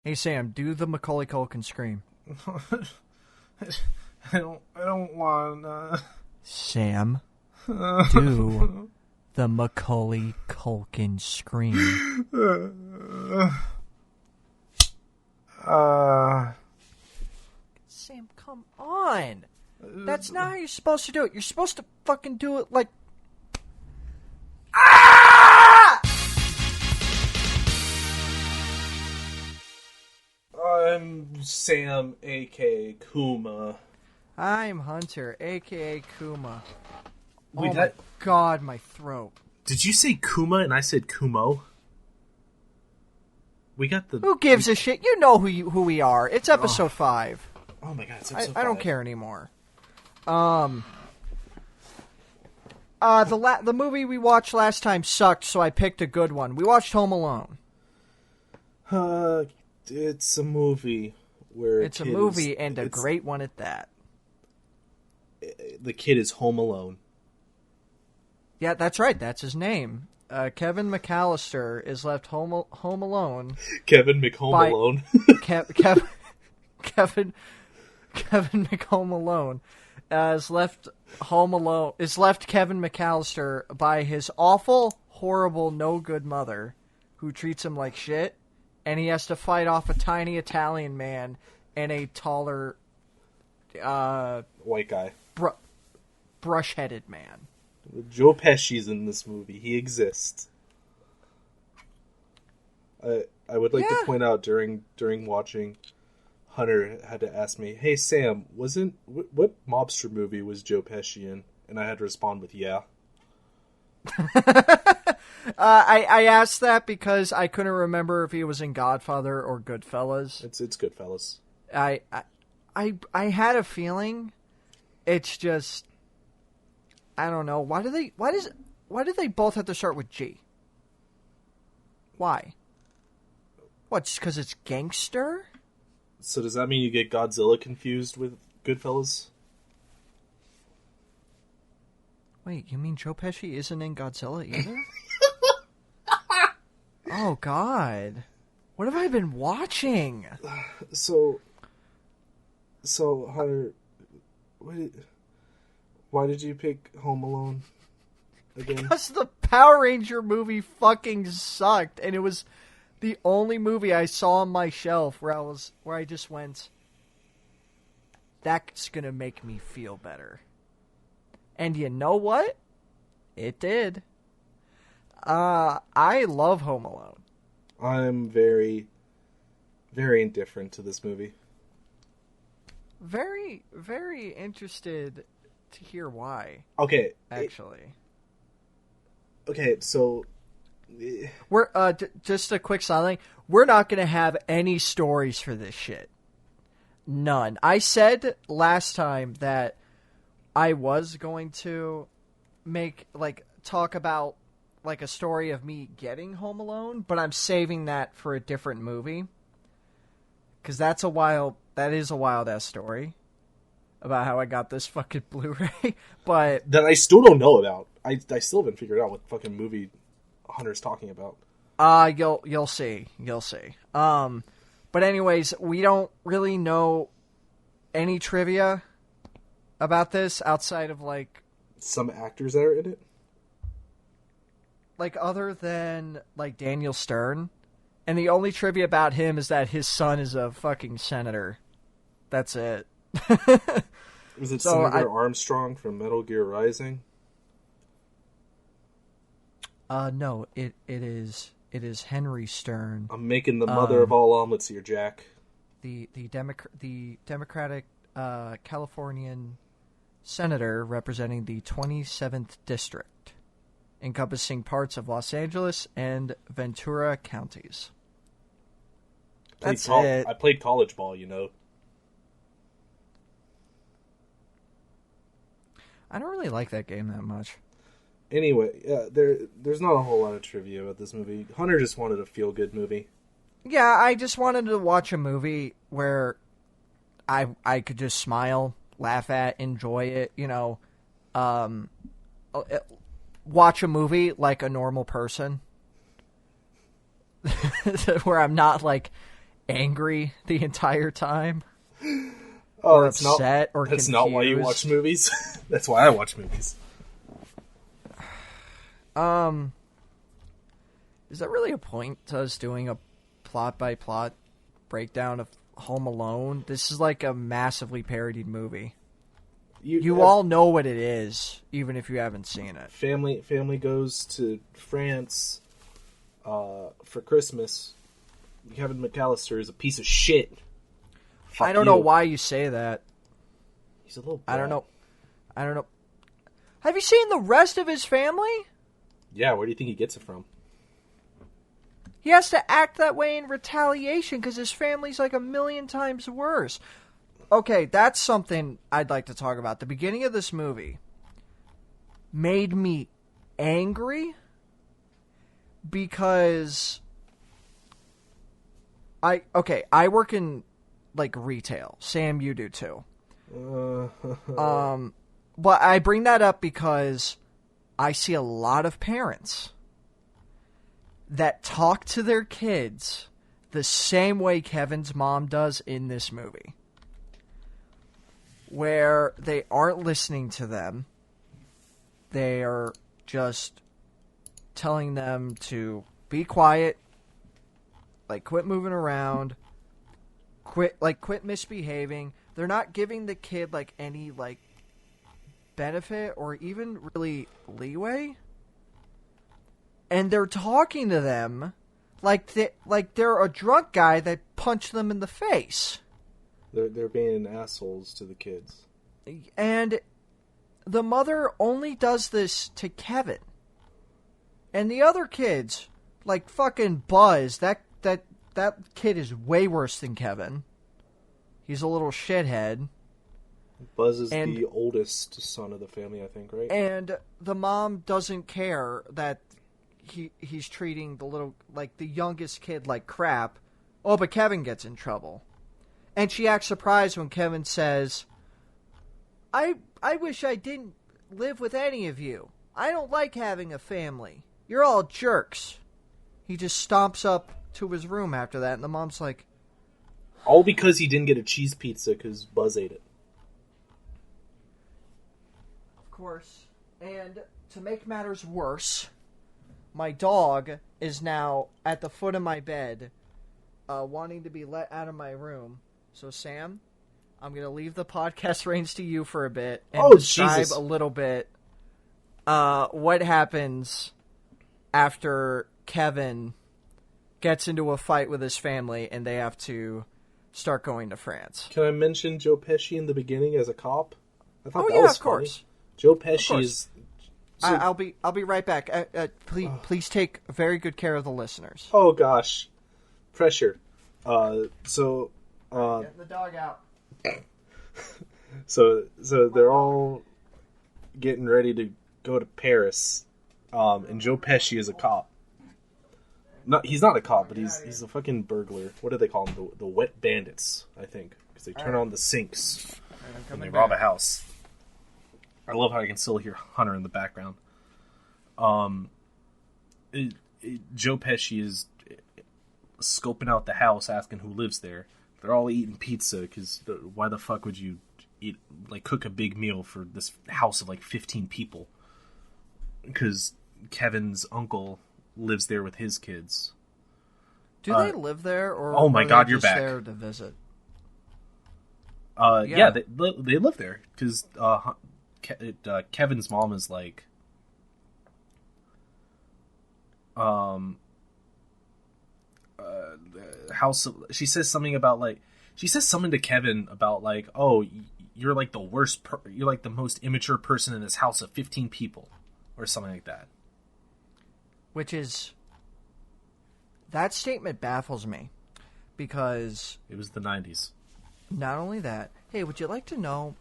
Hey Sam, do the Macaulay Culkin scream. I don't want. Sam, do the Macaulay Culkin scream. Sam, come on. That's not how you're supposed to do it. You're supposed to fucking do it like... Ah! I'm Sam, a.k.a. Kuma. I'm Hunter, a.k.a. Kuma. Wait, my God, my throat. Did you say Kuma and I said Kumo? We got the... Who gives a shit? You know who we are. It's episode 5. Oh my God, it's episode 5. I don't care anymore. The movie we watched last time sucked, so I picked a good one. We watched Home Alone. It's a movie where it's a movie and a great one at that. The kid is home alone. Yeah, that's right. That's his name. Kevin McAllister is left home alone. Kevin McHome-alone. Kevin McHome-alone is left home alone. Is left Kevin McAllister by his awful, horrible, no good mother, who treats him like shit, and he has to fight off a tiny Italian man and a taller, white guy, brush-headed man. Joe Pesci's in this movie. He exists. I would like to point out during watching, Hunter had to ask me, "Hey Sam, what mobster movie was Joe Pesci in?" And I had to respond with "Yeah." I asked that because I couldn't remember if he was in Godfather or Goodfellas. It's Goodfellas. I had a feeling. It's just, I don't know. Why do they both have to start with G? Why? What, just because it's gangster? So does that mean you get Godzilla confused with Goodfellas? Wait, you mean Joe Pesci isn't in Godzilla either? Oh, God. What have I been watching? So Hunter, why did you pick Home Alone again? Because the Power Ranger movie fucking sucked, and it was the only movie I saw on my shelf where I just went, that's gonna make me feel better. And you know what? It did. I love Home Alone. I'm very, very indifferent to this movie. Very, very interested to hear why. Okay. Actually. Okay, so... We're, just a quick sidelight. We're not going to have any stories for this shit. None. I said last time that I was going to talk about, a story of me getting Home Alone, but I'm saving that for a different movie. Because that is a wild-ass story about how I got this fucking Blu-ray, but... That I still don't know about. I still haven't figured out what fucking movie Hunter's talking about. You'll see. But anyways, we don't really know any trivia about this outside of, some actors that are in it? Other than, Daniel Stern. And the only trivia about him is that his son is a fucking senator. That's it. Was it Senator Armstrong from Metal Gear Rising? No, it is Henry Stern. I'm making the mother of all omelets here, Jack. The Democratic Californian senator representing the 27th district, encompassing parts of Los Angeles and Ventura counties. That's it. I played college ball, you know. I don't really like that game that much. Anyway, there's not a whole lot of trivia about this movie. Hunter just wanted a feel-good movie. Yeah, I just wanted to watch a movie where I could just smile, laugh at, enjoy it, watch a movie like a normal person. Where I'm not, angry the entire time. Oh, or upset or that's confused. not why you watch movies. That's why I watch movies. Is there really a point to us doing a plot-by-plot breakdown of Home Alone? This is like a massively parodied movie. You all know what it is, even if you haven't seen it. Family goes to France for Christmas. Kevin McAllister is a piece of shit. I don't know why you say that. He's a little brat. I don't know. Have you seen the rest of his family? Yeah, where do you think he gets it from? He has to act that way in retaliation because his family's like a million times worse. Okay, that's something I'd like to talk about. The beginning of this movie made me angry because I work in like retail. Sam, you do too. But I bring that up because I see a lot of parents that talk to their kids the same way Kevin's mom does in this movie. Where they aren't listening to them. They are just telling them to be quiet, like quit moving around, quit misbehaving. They're not giving the kid like any like benefit or even really leeway. And they're talking to them like they're a drunk guy that punched them in the face. They're being assholes to the kids. And the mother only does this to Kevin. And the other kids, like fucking Buzz, that kid is way worse than Kevin. He's a little shithead. Buzz is the oldest son of the family, I think, right? And the mom doesn't care that he's treating the youngest kid like crap. Oh, but Kevin gets in trouble. And she acts surprised when Kevin says, I wish I didn't live with any of you. I don't like having a family. You're all jerks. He just stomps up to his room after that, and the mom's like... All because he didn't get a cheese pizza because Buzz ate it. Of course. And to make matters worse, my dog is now at the foot of my bed, wanting to be let out of my room. So, Sam, I'm going to leave the podcast reins to you for a bit and describe a little bit what happens after Kevin gets into a fight with his family and they have to start going to France. Can I mention Joe Pesci in the beginning as a cop? I thought that was of course. Funny. Joe Pesci is... So... I'll be right back. Please take very good care of the listeners. Oh, gosh. Pressure. Getting the dog out. So they're all getting ready to go to Paris, and Joe Pesci is a cop. No, he's not a cop, but he's a fucking burglar. What do they call them? The wet bandits, I think, because they turn on the sinks when they rob a house. I love how I can still hear Hunter in the background. Joe Pesci is scoping out the house, asking who lives there. They're all eating pizza because why the fuck would you cook a big meal for this house of 15 people? Because Kevin's uncle lives there with his kids. Do they live there, or oh my god, you're just back there to visit? Yeah, they live there because Kevin's mom is house. She says something about she says something to Kevin about oh, you're the worst. You're the most immature person in this house of 15 people, or something like that. Which is, that statement baffles me, because it was the 90s. Not only that, hey, would you like to know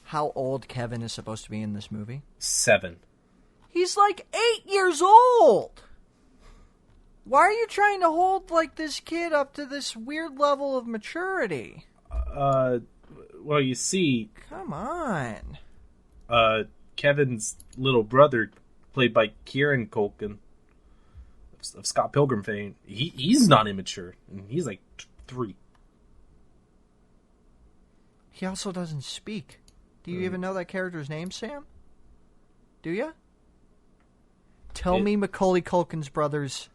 how old Kevin is supposed to be in this movie? 7. He's 8 years old. Why are you trying to hold this kid up to this weird level of maturity? Well, you see... Come on. Kevin's little brother, played by Kieran Culkin, of Scott Pilgrim fame, he's not immature. And he's 3. He also doesn't speak. Do you even know that character's name, Sam? Do you? Tell me Macaulay Culkin's brother's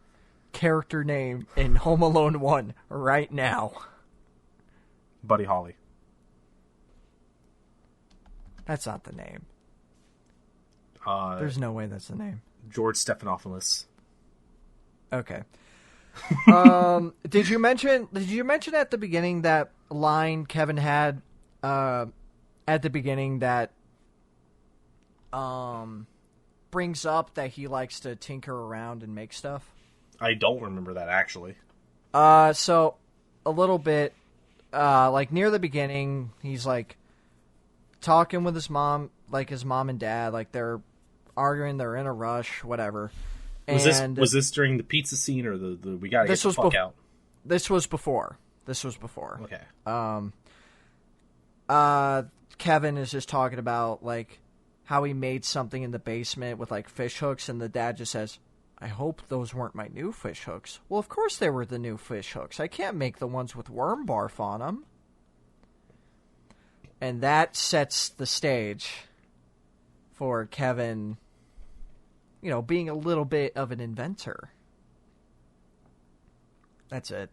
character name in Home Alone 1 right now. Buddy Holly. That's not the name. There's no way that's the name. George Stephanopoulos. Okay. Did you mention at the beginning that line Kevin had at the beginning that brings up that he likes to tinker around and make stuff? I don't remember that, actually. So a little bit, like near the beginning, he's like talking with his mom, like his mom and dad, like they're arguing, they're in a rush, whatever. Was this during the pizza scene or the we gotta get the fuck out? This was before. Okay. Kevin is just talking about like how he made something in the basement with like fish hooks, and the dad just says, I hope those weren't my new fish hooks. Well, of course they were the new fish hooks. I can't make the ones with worm barf on them. And that sets the stage for Kevin, being a little bit of an inventor. That's it.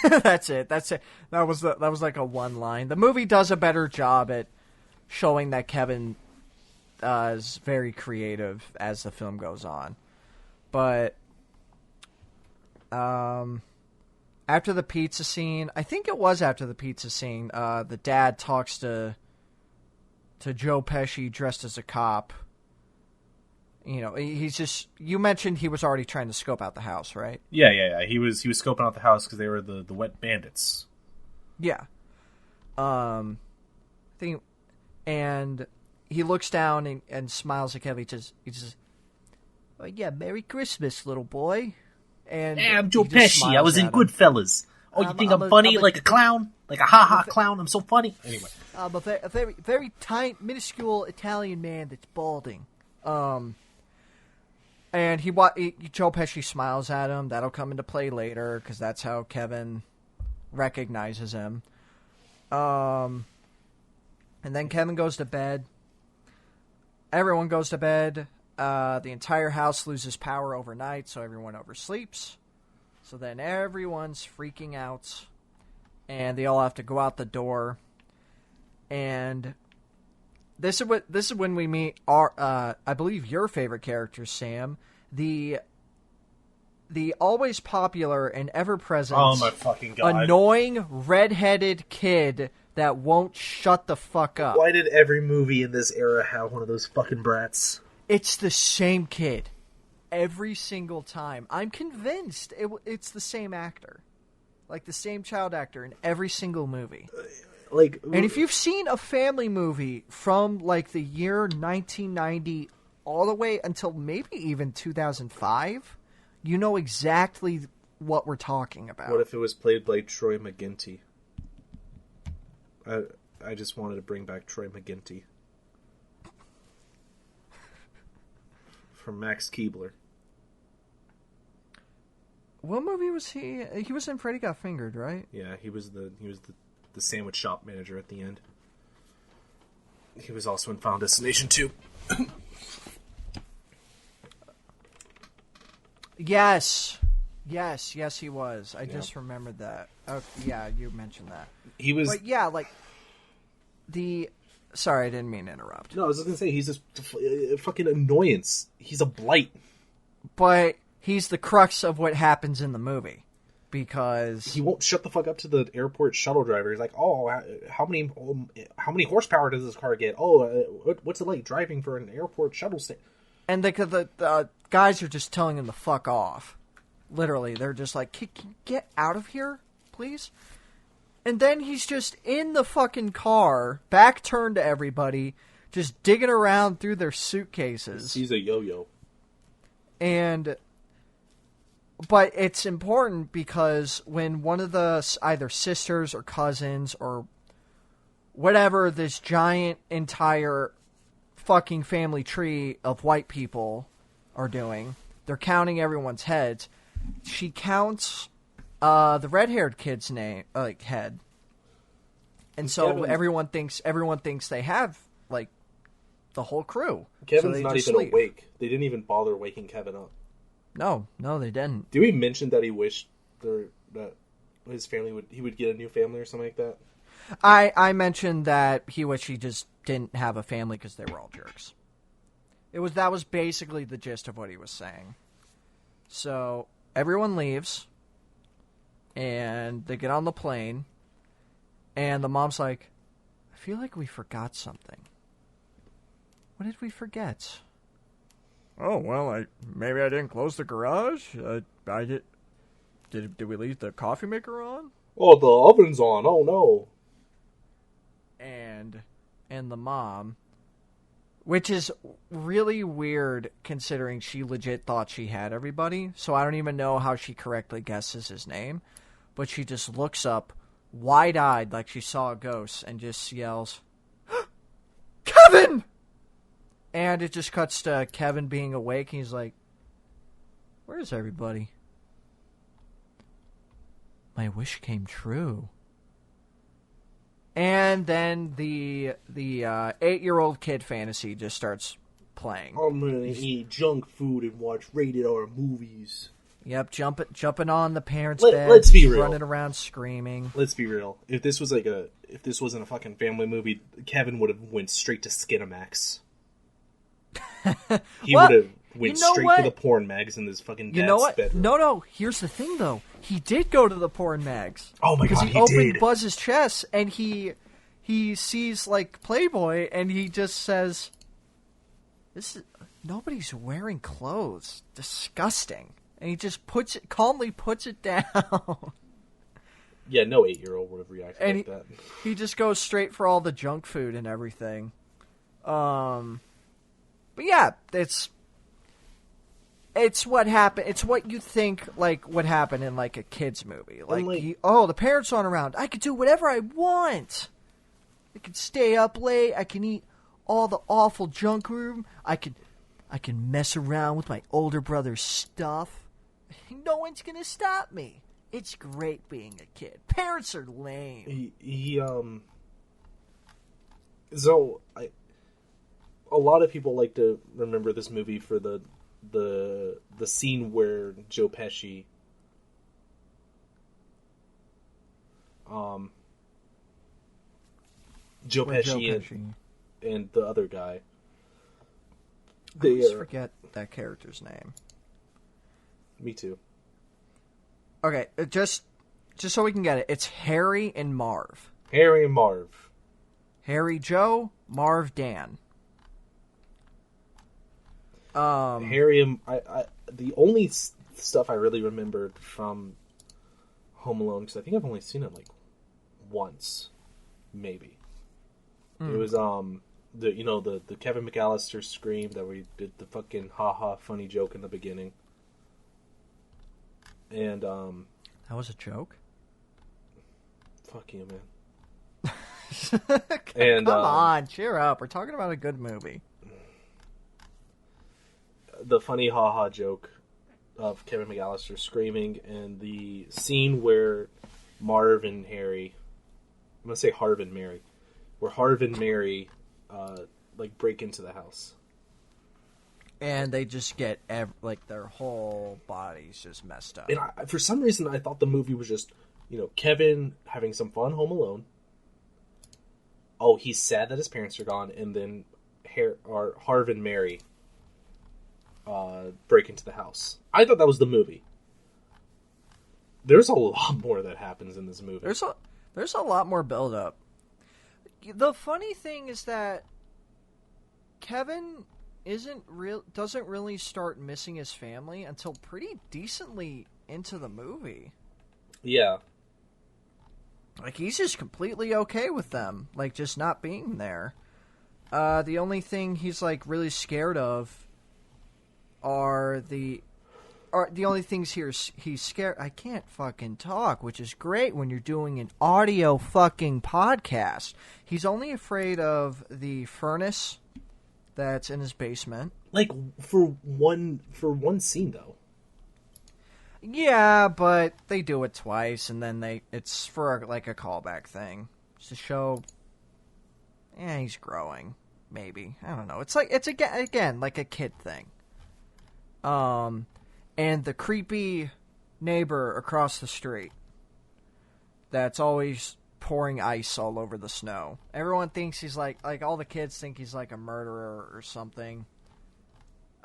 That's it. That was like a one line. The movie does a better job at showing that Kevin is very creative as the film goes on. But after the pizza scene, I think it was after the pizza scene, the dad talks to Joe Pesci dressed as a cop. He's just... You mentioned he was already trying to scope out the house, right? Yeah. He was scoping out the house because they were the wet bandits. Yeah. And he looks down and smiles at Kevin. He just oh, yeah, Merry Christmas, little boy. And yeah, I'm Joe Pesci. I was in Goodfellas. Oh, you think I'm funny like a clown? Like a ha-ha clown? I'm so funny? Anyway. I'm a very, very tiny, minuscule Italian man that's balding. And Joe Pesci smiles at him. That'll come into play later, because that's how Kevin recognizes him. And then Kevin goes to bed. Everyone goes to bed. The entire house loses power overnight, so everyone oversleeps. So then everyone's freaking out, and they all have to go out the door. And this is when we meet our, I believe, your favorite character, Sam, the always popular and ever-present, oh my fucking God, annoying redheaded kid that won't shut the fuck up. Why did every movie in this era have one of those fucking brats? It's the same kid every single time. I'm convinced it's the same actor, like the same child actor in every single movie. And if you've seen a family movie from like the year 1990 all the way until maybe even 2005, you know exactly what we're talking about. What if it was played by Troy McGinty? I just wanted to bring back Troy McGinty from Max Keebler. What movie was he? He was in Freddy Got Fingered, right? Yeah, he was the sandwich shop manager at the end. He was also in Final Destination 2. Yes, he was. I just remembered that. Oh, yeah, you mentioned that. He was... But yeah, like, Sorry, I didn't mean to interrupt. No, I was just going to say, he's just a fucking annoyance. He's a blight. But he's the crux of what happens in the movie. Because... He won't shut the fuck up to the airport shuttle driver. He's like, oh, how many horsepower does this car get? Oh, what's it like driving for an airport shuttle station? And the guys are just telling him to fuck off. Literally, they're just like, can you get out of here, please? And then he's just in the fucking car, back turned to everybody, just digging around through their suitcases. He's a yo-yo. But it's important because when one of the either sisters or cousins or whatever, this giant entire fucking family tree of white people are doing, they're counting everyone's heads. She counts The red-haired kid's name, head. And so Kevin, everyone thinks they have, like, the whole crew. Kevin's so not just even leave. awake. They didn't even bother waking Kevin up. No, they didn't. Did we mention that he wished that his family would get a new family or something like that? I mentioned that he wished he just didn't have a family because they were all jerks. That was basically the gist of what he was saying. So everyone leaves, and they get on the plane, and the mom's like, I feel like we forgot something. What did we forget? Oh, well, maybe I didn't close the garage. I did. Did we leave the coffee maker on? Oh, the oven's on. Oh no. And the mom, which is really weird considering she legit thought she had everybody. So I don't even know how she correctly guesses his name, but she just looks up, wide-eyed, like she saw a ghost, and just yells, Kevin! And it just cuts to Kevin being awake, and he's like, where's everybody? My wish came true. And then the 8-year-old kid fantasy just starts playing. I'm gonna eat junk food and watch rated R movies. Yep, jumping on the parents' bed, let's be real. running around screaming. Let's be real. If this wasn't a fucking family movie, Kevin would have went straight to Skinamax. He would have went straight to the porn mags in his fucking dad's bedroom. No. Here's the thing, though. He did go to the porn mags. Oh my god, he opened Buzz's chest and he sees like Playboy and he just says, nobody's wearing clothes. Disgusting. And he just calmly puts it down. Yeah, no 8-year-old would have reacted and like that. He just goes straight for all the junk food and everything. But yeah, it's what happened. It's what you think like would happen in like a kid's movie. Like, the parents aren't around. I could do whatever I want. I can stay up late. I can eat all the awful junk room. I can mess around with my older brother's stuff. No one's gonna stop me. It's great being a kid. Parents are lame. A lot of people like to remember this movie for the scene where Joe Pesci and the other guy. I always forget that character's name. Me too. Okay, just so we can get it, it's Harry and Marv. Harry and Marv. Harry Joe, Marv Dan. Harry and the only stuff I really remembered from Home Alone, because I think I've only seen it like once, maybe. It was the Kevin McAllister scream that we did the fucking haha funny joke in the beginning. And that was a joke? Fuck you, man. Come on, cheer up. We're talking about a good movie. The funny haha joke of Kevin McAllister screaming, and the scene where Marv and Harry, I'm gonna say Harv and Mary, where Harv and Mary break into the house. And they just get, their whole bodies just messed up. And for some reason, I thought the movie was just, Kevin having some fun Home Alone. Oh, he's sad that his parents are gone, and then Harv and Mary break into the house. I thought that was the movie. There's a lot more that happens in this movie. There's a lot more build-up. The funny thing is that Kevin doesn't really start missing his family until pretty decently into the movie. Yeah. Like, he's just completely okay with them, just not being there. The only thing he's, really scared of are the only things he's scared. I can't fucking talk, which is great when you're doing an audio fucking podcast. He's only afraid of the furnace that's in his basement. For one scene, though. Yeah, but they do it twice, and then it's for like a callback thing. It's to show, he's growing. Maybe, I don't know. It's again like a kid thing. And the creepy neighbor across the street that's always pouring ice all over the snow. Everyone thinks he's like all the kids think he's like a murderer or something.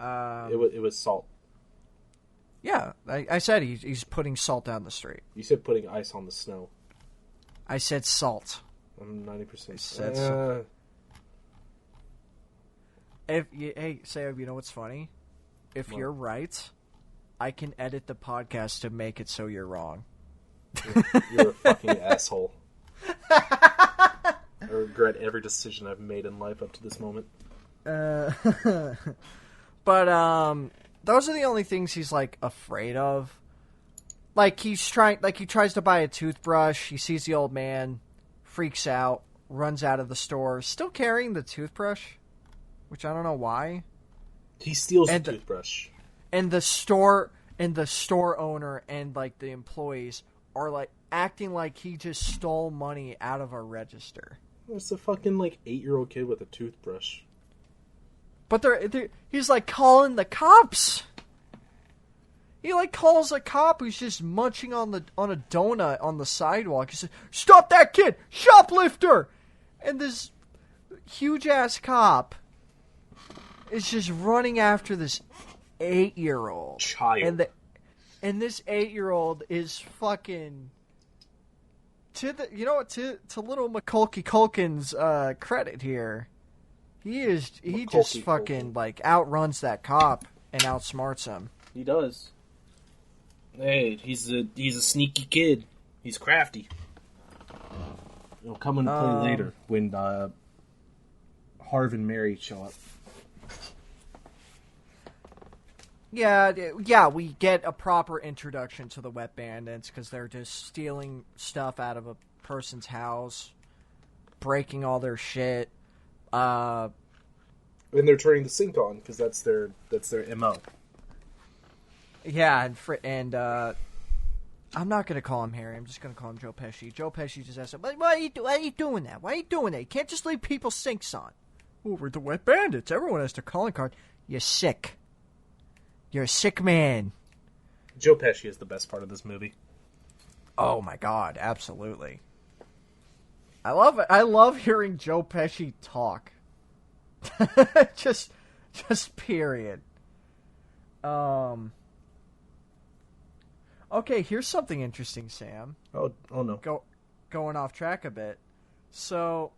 It was salt. Yeah, I said he's putting salt down the street. You said putting ice on the snow. I said salt. I'm 90%. Said salt. Hey, Sam, you know what's funny? If you're right, I can edit the podcast to make it so you're wrong. You're a fucking asshole. I regret every decision I've made in life up to this moment. But those are the only things he's like afraid of. Like he tries to buy a toothbrush. He sees the old man, freaks out, runs out of the store, still carrying the toothbrush, which I don't know why. He steals the toothbrush. And the store owner and like the employees are like acting like he just stole money out of a register. It's a fucking like 8-year-old kid with a toothbrush. But he's like calling the cops. He like calls a cop who's just munching on a donut on the sidewalk. He says, "Stop that kid, shoplifter!" And this huge ass cop is just running after this 8-year-old child. And this 8-year-old is fucking to little Macaulay Culkin's credit here. He just fucking like outruns that cop and outsmarts him. He does. Hey, he's a sneaky kid. He's crafty. He'll come and play later when Harv and Mary show up. Yeah, we get a proper introduction to the Wet Bandits because they're just stealing stuff out of a person's house, breaking all their shit. And they're turning the sink on because that's their MO. Yeah, and I'm not gonna call him Harry. I'm just gonna call him Joe Pesci. Joe Pesci just asked him, "Why are you doing that? Why are you doing that? You can't just leave people's sinks on." "Oh, we're the Wet Bandits. Everyone has their calling card." "You're sick. You're a sick man." Joe Pesci is the best part of this movie. Oh my god, absolutely. I love it. I love hearing Joe Pesci talk. just period. Okay, here's something interesting, Sam. Oh no. Going off track a bit. So,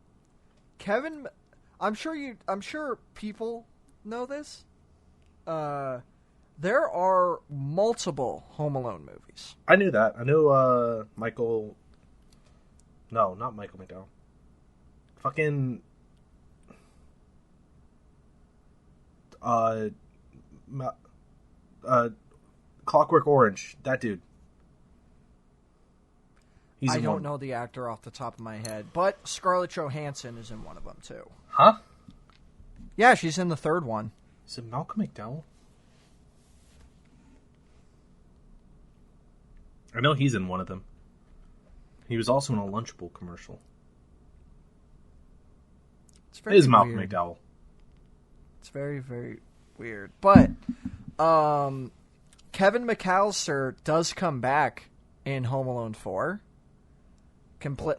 I'm sure people know this. There are multiple Home Alone movies. I knew that. I knew Michael. No, not Michael McDowell. Fucking. Clockwork Orange. That dude. I don't know the actor off the top of my head, but Scarlett Johansson is in one of them too. Huh? Yeah, she's in the third one. Is it Malcolm McDowell? I know he's in one of them. He was also in a Lunchable commercial. It is Malcolm McDowell. It's very, very weird. But Kevin McAllister does come back in Home Alone 4.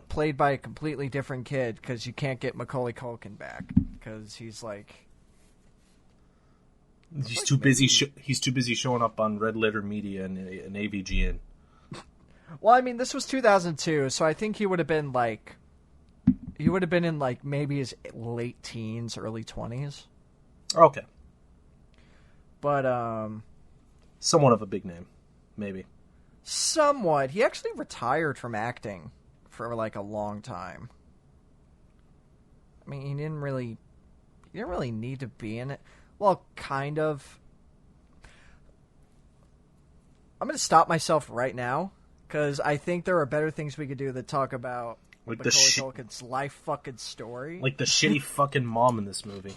Played by a completely different kid because you can't get Macaulay Culkin back because he's like... He's too busy. He's too busy showing up on Red Letter Media and AVGN. Well, I mean, this was 2002, so I think he would have been like... He would have been in like maybe his late teens, early 20s. Okay. But, somewhat of a big name. Maybe. Somewhat. He actually retired from acting for like a long time. I mean, he didn't really need to be in it. Well, kind of. I'm going to stop myself right now because I think there are better things we could do than talk about like Macaulay Culkin's life fucking story. Like the shitty fucking mom in this movie.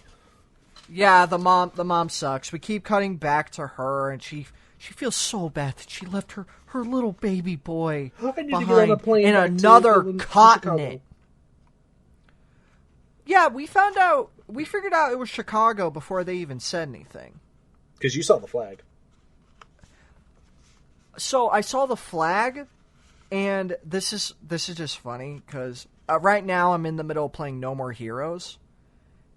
Yeah, the mom sucks. We keep cutting back to her, and she She feels so bad that she left her little baby boy I need to get on a behind plane in back to another Chicago. continent. Yeah, we figured out it was Chicago before they even said anything. Because you saw the flag. So I saw the flag, and this is just funny because right now I'm in the middle of playing No More Heroes,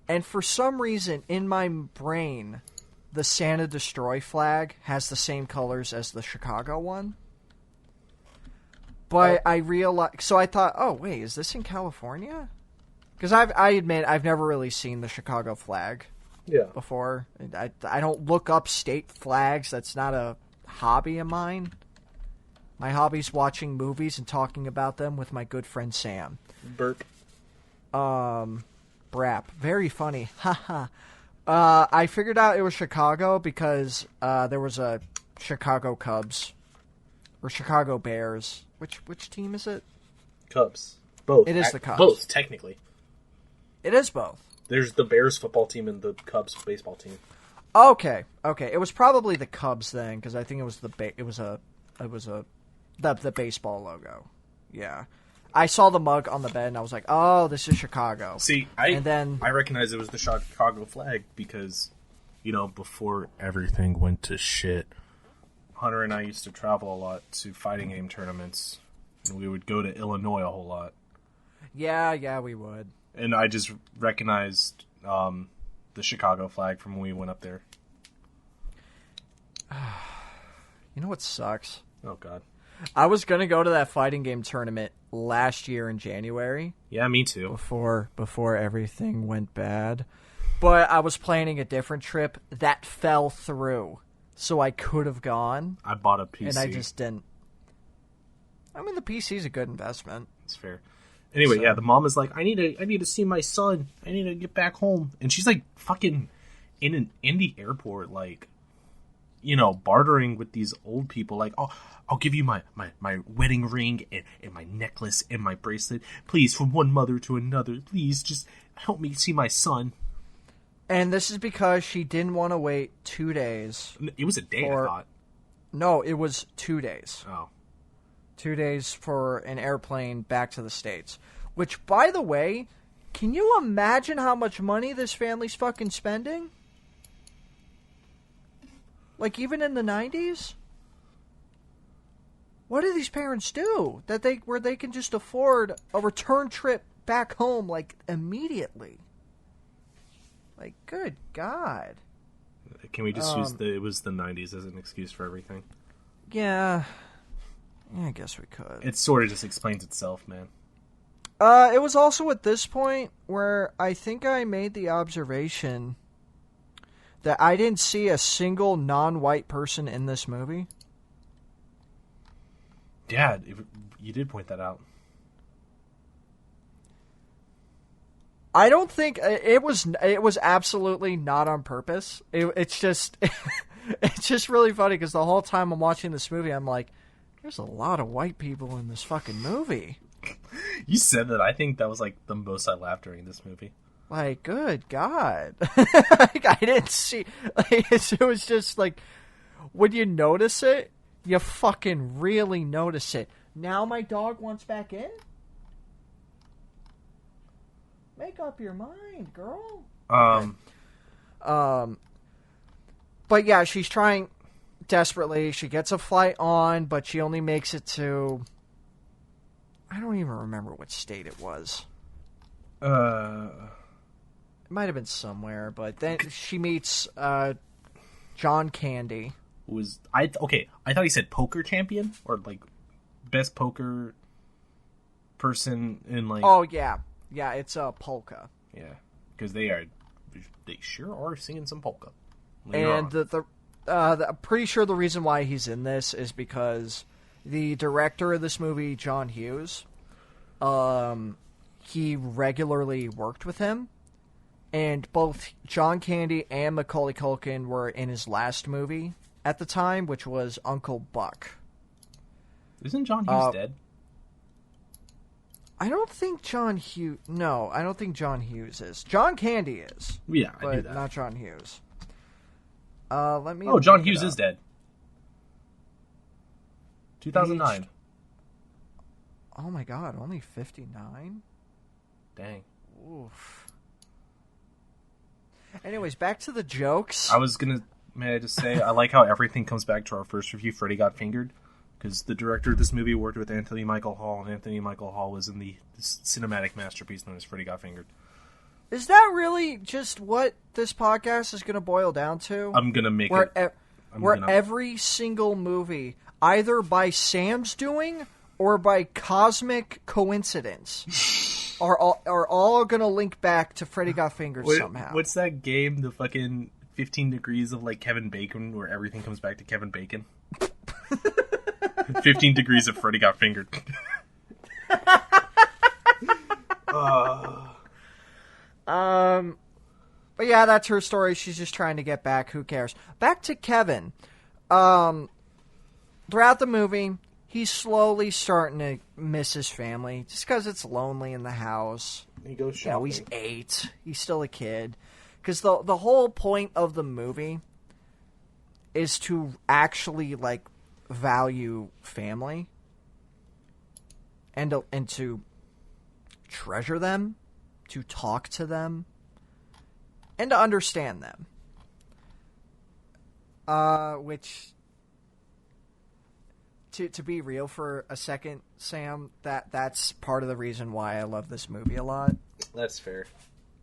and for some reason in my brain, the Santa Destroy flag has the same colors as the Chicago one. But I realized, so I thought, oh wait, is this in California? Because I admit I've never really seen the Chicago flag before. I don't look up state flags. That's not a hobby of mine. My hobby's watching movies and talking about them with my good friend Sam. Burp. Brap. Very funny. Haha. I figured out it was Chicago because there was a Chicago Cubs or Chicago Bears. Which team is it? Cubs. Both. It is the Cubs. Both, technically. It is both. There's the Bears football team and the Cubs baseball team. Okay. It was probably the Cubs then, because I think it was the baseball logo. Yeah, I saw the mug on the bed and I was like, oh, this is Chicago. See, I recognized it was the Chicago flag because, before everything went to shit, Hunter and I used to travel a lot to fighting game tournaments, and we would go to Illinois a whole lot. Yeah, we would. And I just recognized the Chicago flag from when we went up there. You know what sucks? Oh, God. I was going to go to that fighting game tournament last year in January. Yeah, me too. Before everything went bad. But I was planning a different trip that fell through. So I could have gone. I bought a PC. And I just didn't. I mean, the PC is a good investment. It's fair. Anyway, yeah, the mom is like, I need to see my son. I need to get back home. And she's like fucking in the airport, like, bartering with these old people. Like, oh, I'll give you my wedding ring and my necklace and my bracelet. Please, from one mother to another. Please, just help me see my son. And this is because she didn't want to wait 2 days. It was a day, I thought. No, it was 2 days. Oh. 2 days for an airplane back to the States. Which, by the way, can you imagine how much money this family's fucking spending? Like, even in the 90s? What do these parents do where they can just afford a return trip back home, like, immediately? Like, good God. Can we just use it was the 90s as an excuse for everything? Yeah, I guess we could. It sort of just explains itself, man. It was also at this point where I think I made the observation that I didn't see a single non-white person in this movie. Yeah, you did point that out. I don't think it was absolutely not on purpose. It's just it's just really funny because the whole time I'm watching this movie, I'm like, there's a lot of white people in this fucking movie. You said that. I think that was like the most I laughed during this movie. Like, good God. Like, I didn't see. Like, it was just like, when you notice it, you fucking really notice it. Now my dog wants back in? Make up your mind, girl. But yeah, she's trying desperately. She gets a flight on, but she only makes it to... I don't even remember what state it was. It might have been somewhere, but then she meets John Candy. I thought he said poker champion or like best poker person in like. Oh yeah, it's polka. Yeah, because they sure are singing some polka. And I'm pretty sure the reason why he's in this is because the director of this movie, John Hughes, he regularly worked with him. And both John Candy and Macaulay Culkin were in his last movie at the time, which was Uncle Buck. Isn't John Hughes dead? I don't think John Hughes... No, I don't think John Hughes is. John Candy is. Yeah, I but knew that. Not John Hughes. John Hughes is dead. 2009. Oh my god, only 59? Dang. Oof. Anyways, back to the jokes. May I just say, I like how everything comes back to our first review, Freddy Got Fingered, because the director of this movie worked with Anthony Michael Hall, and Anthony Michael Hall was in the cinematic masterpiece known as Freddy Got Fingered. Is that really just what this podcast is going to boil down to? I'm going to make every single movie, either by Sam's doing or by cosmic coincidence, are all going to link back to Freddy Got Fingered somehow. What's that game, the fucking 15 Degrees of, like, Kevin Bacon, where everything comes back to Kevin Bacon? 15 Degrees of Freddy Got Fingered. But yeah, that's her story. She's just trying to get back. Who cares? Back to Kevin. Throughout the movie, he's slowly starting to miss his family just because it's lonely in the house. He goes shopping. He's 8. He's still a kid. Because the whole point of the movie is to actually, like, value family and to treasure them, to talk to them, and to understand them. Which, to be real for a second, Sam, that's part of the reason why I love this movie a lot. That's fair.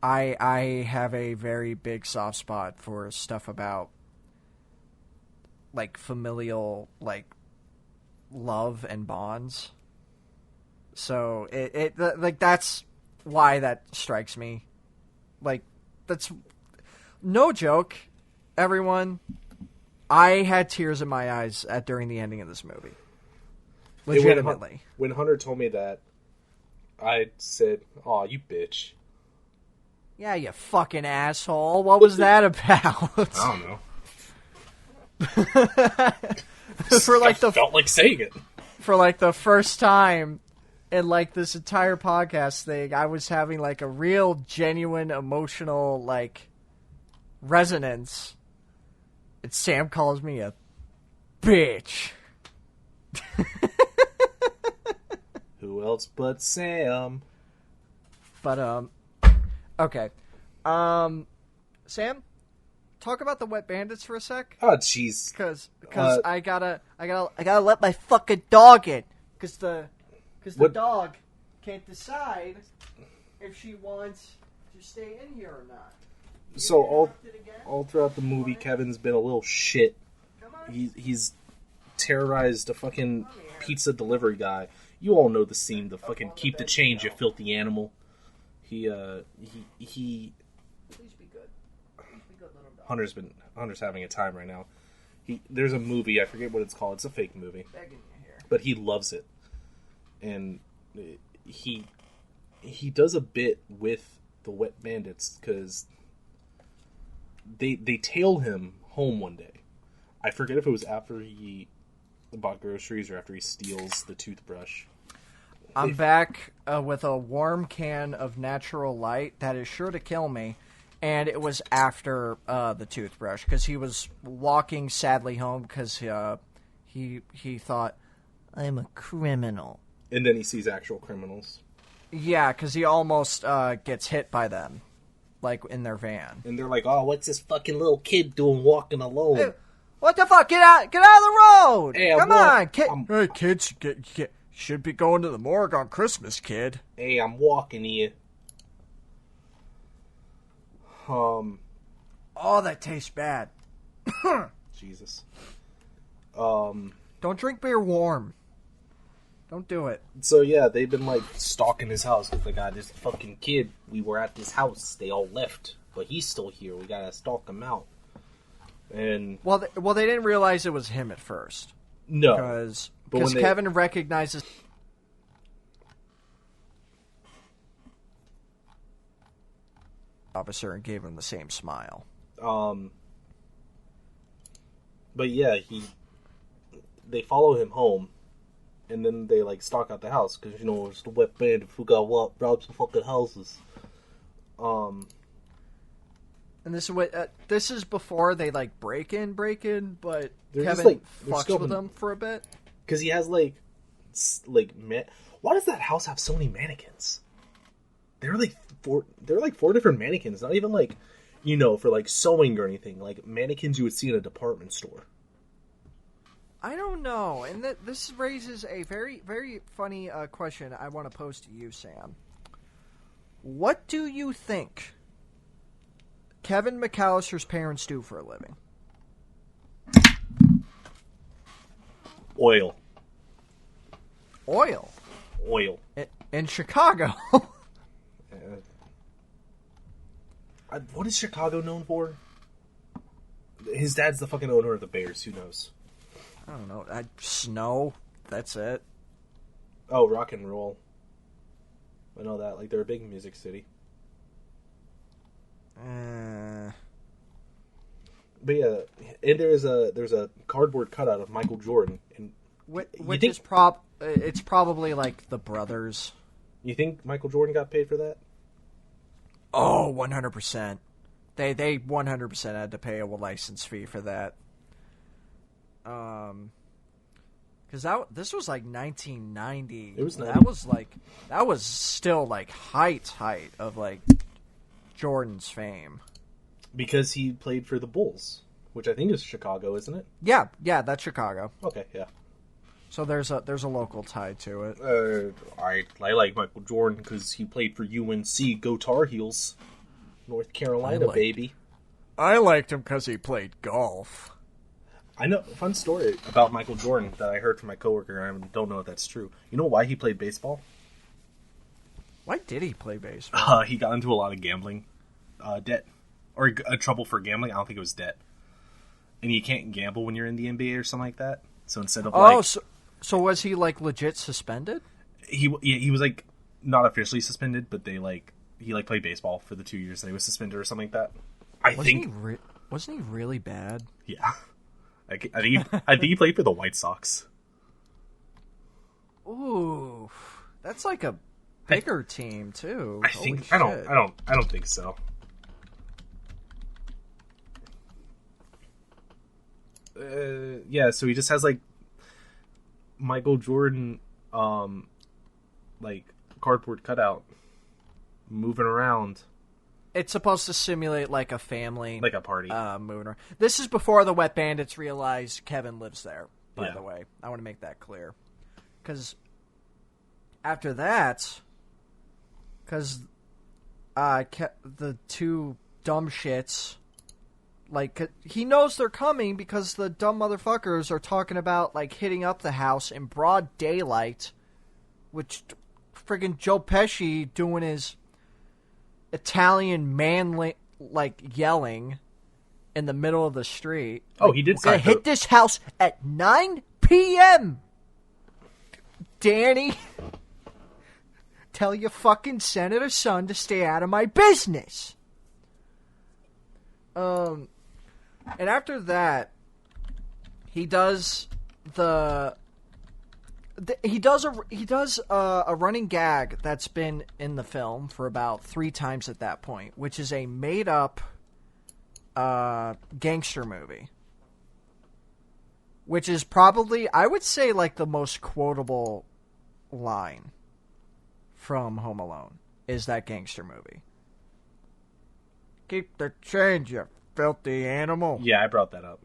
I have a very big soft spot for stuff about, like, familial, like, love and bonds. So like, that's why that strikes me. Like, that's no joke, everyone. I had tears in my eyes during the ending of this movie. Legitimately. When Hunter told me that, I said, "Aw, you bitch." Yeah, you fucking asshole. What was that about? I don't know. Felt like saying it. For, like, the first time in, like, this entire podcast thing, I was having, like, a real, genuine, emotional, like, resonance. And Sam calls me a bitch. Who else but Sam? But, okay. Sam, talk about the Wet Bandits for a sec. Oh, jeez. Because I gotta let my fucking dog in. Because the dog can't decide if she wants to stay in here or not. So all throughout the movie, Kevin's been a little shit. He's terrorized a fucking pizza delivery guy. You all know the scene. The fucking keep the change, you filthy animal. He. Please be good. Please be good, little dog. Hunter's having a time right now. There's a movie, I forget what it's called. It's a fake movie, but he loves it, and he does a bit with the Wet Bandits because they tail him home one day. I forget if it was after he bought groceries or after he steals the toothbrush. I'm back with a warm can of natural light that is sure to kill me, and it was after the toothbrush because he was walking sadly home because he thought, I'm a criminal. And then he sees actual criminals. Yeah, because he almost gets hit by them, like in their van. And they're like, "Oh, what's this fucking little kid doing walking alone?" Hey, what the fuck? Get out of the road! Hey, come on, kid. Hey, kids, should be going to the morgue on Christmas, kid. Hey, I'm walking here. Oh, that tastes bad. Jesus. Don't drink beer warm. Don't do it. So yeah, they've been like stalking his house because they got this fucking kid. We were at this house. They all left, but he's still here. We gotta stalk him out. And well, they didn't realize it was him at first. No, because Kevin recognizes. Officer and gave him the same smile. But yeah, they follow him home. And then they, like, stalk out the house, because, you know, it's the Wet Bandit who got robbed some fucking houses. And this is before they, like, break in, but Kevin just, like, fucks with them for a bit. Because he has like why does that house have so many mannequins? There are like four different mannequins. Not even like, for like sewing or anything. Like mannequins you would see in a department store. I don't know, and this raises a very, very funny question I want to pose to you, Sam. What do you think Kevin McAllister's parents do for a living? Oil. Oil? In Chicago. What is Chicago known for? His dad's the fucking owner of the Bears. Who knows? I don't know. Snow. That's it. Oh, rock and roll. I know that. Like, they're a big music city. But yeah, and there's a cardboard cutout of Michael Jordan, and which is it's probably like the brothers. You think Michael Jordan got paid for that? Oh, 100%. They 100% had to pay a license fee for that. Because this was like 1990. It was 90. That was still like height of like Jordan's fame. Because he played for the Bulls, which I think is Chicago, isn't it? Yeah, that's Chicago. Okay, yeah. So there's a local tie to it. I like Michael Jordan because he played for UNC. Go Tar Heels, North Carolina, baby. I liked him because he played golf. I know a fun story about Michael Jordan that I heard from my coworker, and I don't know if that's true. You know why he played baseball? Why did he play baseball? He got into a lot of gambling debt. Or trouble for gambling. I don't think it was debt. And you can't gamble when you're in the NBA or something like that. So instead of so was he like legit suspended? He was like not officially suspended, but he played baseball for the 2 years that he was suspended or something like that. Wasn't he really bad? Yeah. I think he played for the White Sox. Ooh, that's like a bigger team too. I don't think so. Yeah, so he just has like Michael Jordan, like cardboard cutout moving around. It's supposed to simulate like a family, like a party, moving around. This is before the Wet Bandits realized Kevin lives there. By the way, I want to make that clear, because after that, the two dumb shits. Like, he knows they're coming because the dumb motherfuckers are talking about, like, hitting up the house in broad daylight, which friggin' Joe Pesci doing his Italian man, yelling in the middle of the street. Oh, he did. We're gonna hit this house at 9 p.m. Danny, tell your fucking senator son to stay out of my business. And after that, he does a running gag that's been in the film for about 3 times at that point, which is a made up gangster movie, which is probably, I would say, like the most quotable line from Home Alone is that gangster movie. Keep the change, you filthy animal. Yeah, I brought that up.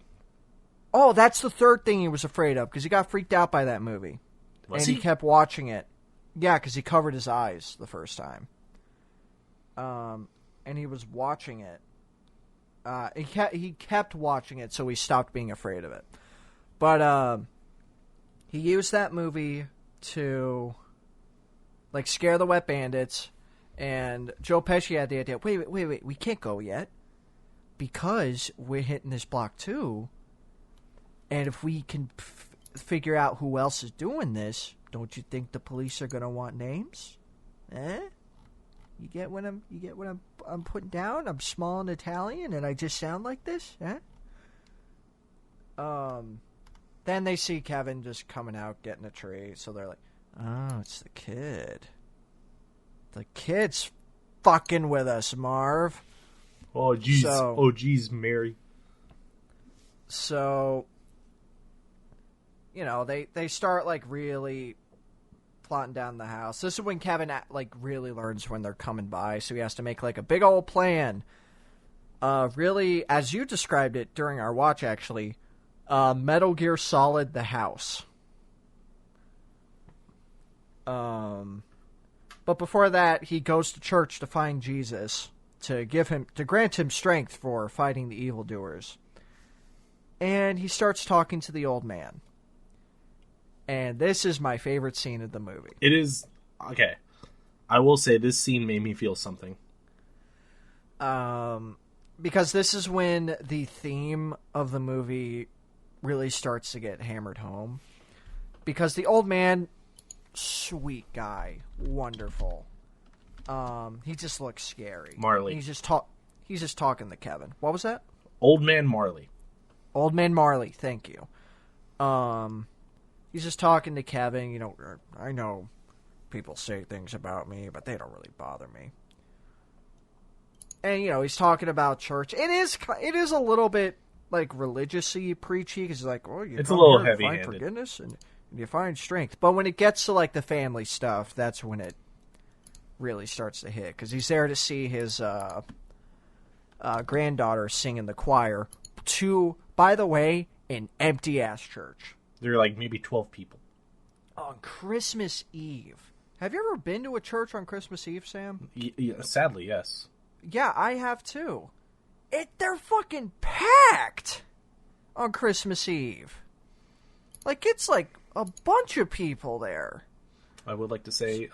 Oh, that's the third thing he was afraid of, because he got freaked out by that movie. He kept watching it. Yeah, because he covered his eyes the first time. And he was watching it. He kept watching it, so he stopped being afraid of it. But he used that movie to like scare the Wet Bandits, and Joe Pesci had the idea, wait, we can't go yet, because we're hitting this block too, and if we can figure out who else is doing this, don't you think the police are gonna want names? You get what I'm putting down? I'm small and Italian, and I just sound like this, Then they see Kevin just coming out, getting a tree, so they're like, oh, it's the kid. The kid's fucking with us, Marv. Oh, jeez. Mary. So, they start like really plotting down the house. This is when Kevin like really learns when they're coming by, so he has to make like a big old plan. Really, as you described it during our watch, actually, Metal Gear Solid: The House. But before that, he goes to church to find Jesus to grant him strength for fighting the evildoers. And he starts talking to the old man. And this is my favorite scene of the movie. It is okay. I will say this scene made me feel something. Because this is when the theme of the movie really starts to get hammered home. Because the old man, sweet guy, wonderful. He just looks scary. Marley. He's just talking to Kevin. What was that? Old Man Marley. Old Man Marley, thank you. He's just talking to Kevin. I know people say things about me, but they don't really bother me. And he's talking about church. It is a little bit like religiously preachy because like, it's a little heavy-handed. Find forgiveness and you find strength. But when it gets to like the family stuff, that's when it really starts to hit. Because he's there to see his granddaughter sing in the choir to, by the way, an empty ass church. There are like maybe 12 people on Christmas Eve. Have you ever been to a church on Christmas Eve, Sam? Yeah, sadly, yes. Yeah, I have too. They're fucking packed on Christmas Eve. Like, it's like a bunch of people there. I would like to say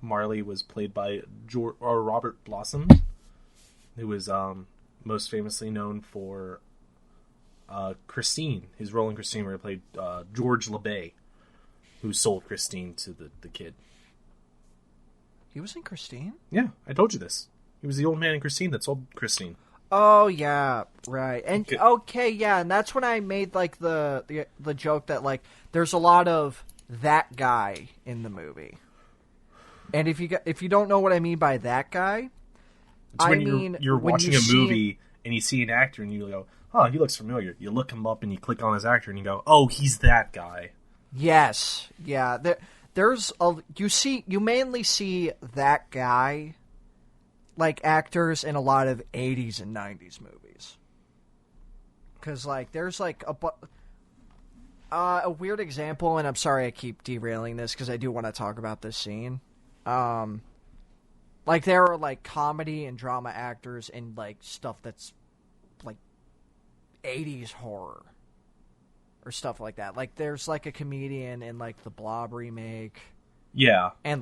Marley was played by Robert Blossom, who was most famously known for Christine. His role in Christine, where he played George LeBay, who sold Christine to the kid. He was in Christine? Yeah, I told you this. He was the old man in Christine that sold Christine. Oh, yeah, right. And, okay, yeah, and that's when I made, like, the joke that, like, there's a lot of that guy in the movie. And if you don't know what I mean by that guy, it's when you're watching a movie and you see an actor and you go, oh, he looks familiar. You look him up and you click on his actor and you go, oh, he's that guy. Yes, yeah. You mainly see that guy, like actors in a lot of 80s and 90s movies. Because, like, there's, like, a weird example, and I'm sorry I keep derailing this because I do want to talk about this scene. Like, there are, like, comedy and drama actors in, like, stuff that's, like, 80s horror. Or stuff like that. Like, there's, like, a comedian in, like, the Blob remake. Yeah. And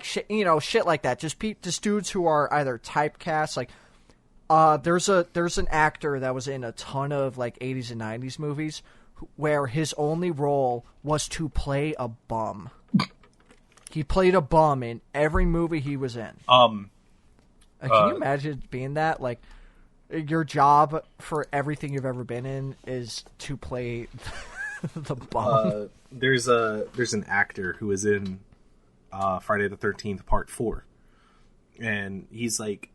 shit, shit like that. Just dudes who are either typecast, like, there's an actor that was in a ton of, like, 80s and 90s movies where his only role was to play a bum. He played a bum in every movie he was in. Can you imagine being that? Like, your job for everything you've ever been in is to play the bum. There's an actor who is in Friday the 13th Part 4, and he's like,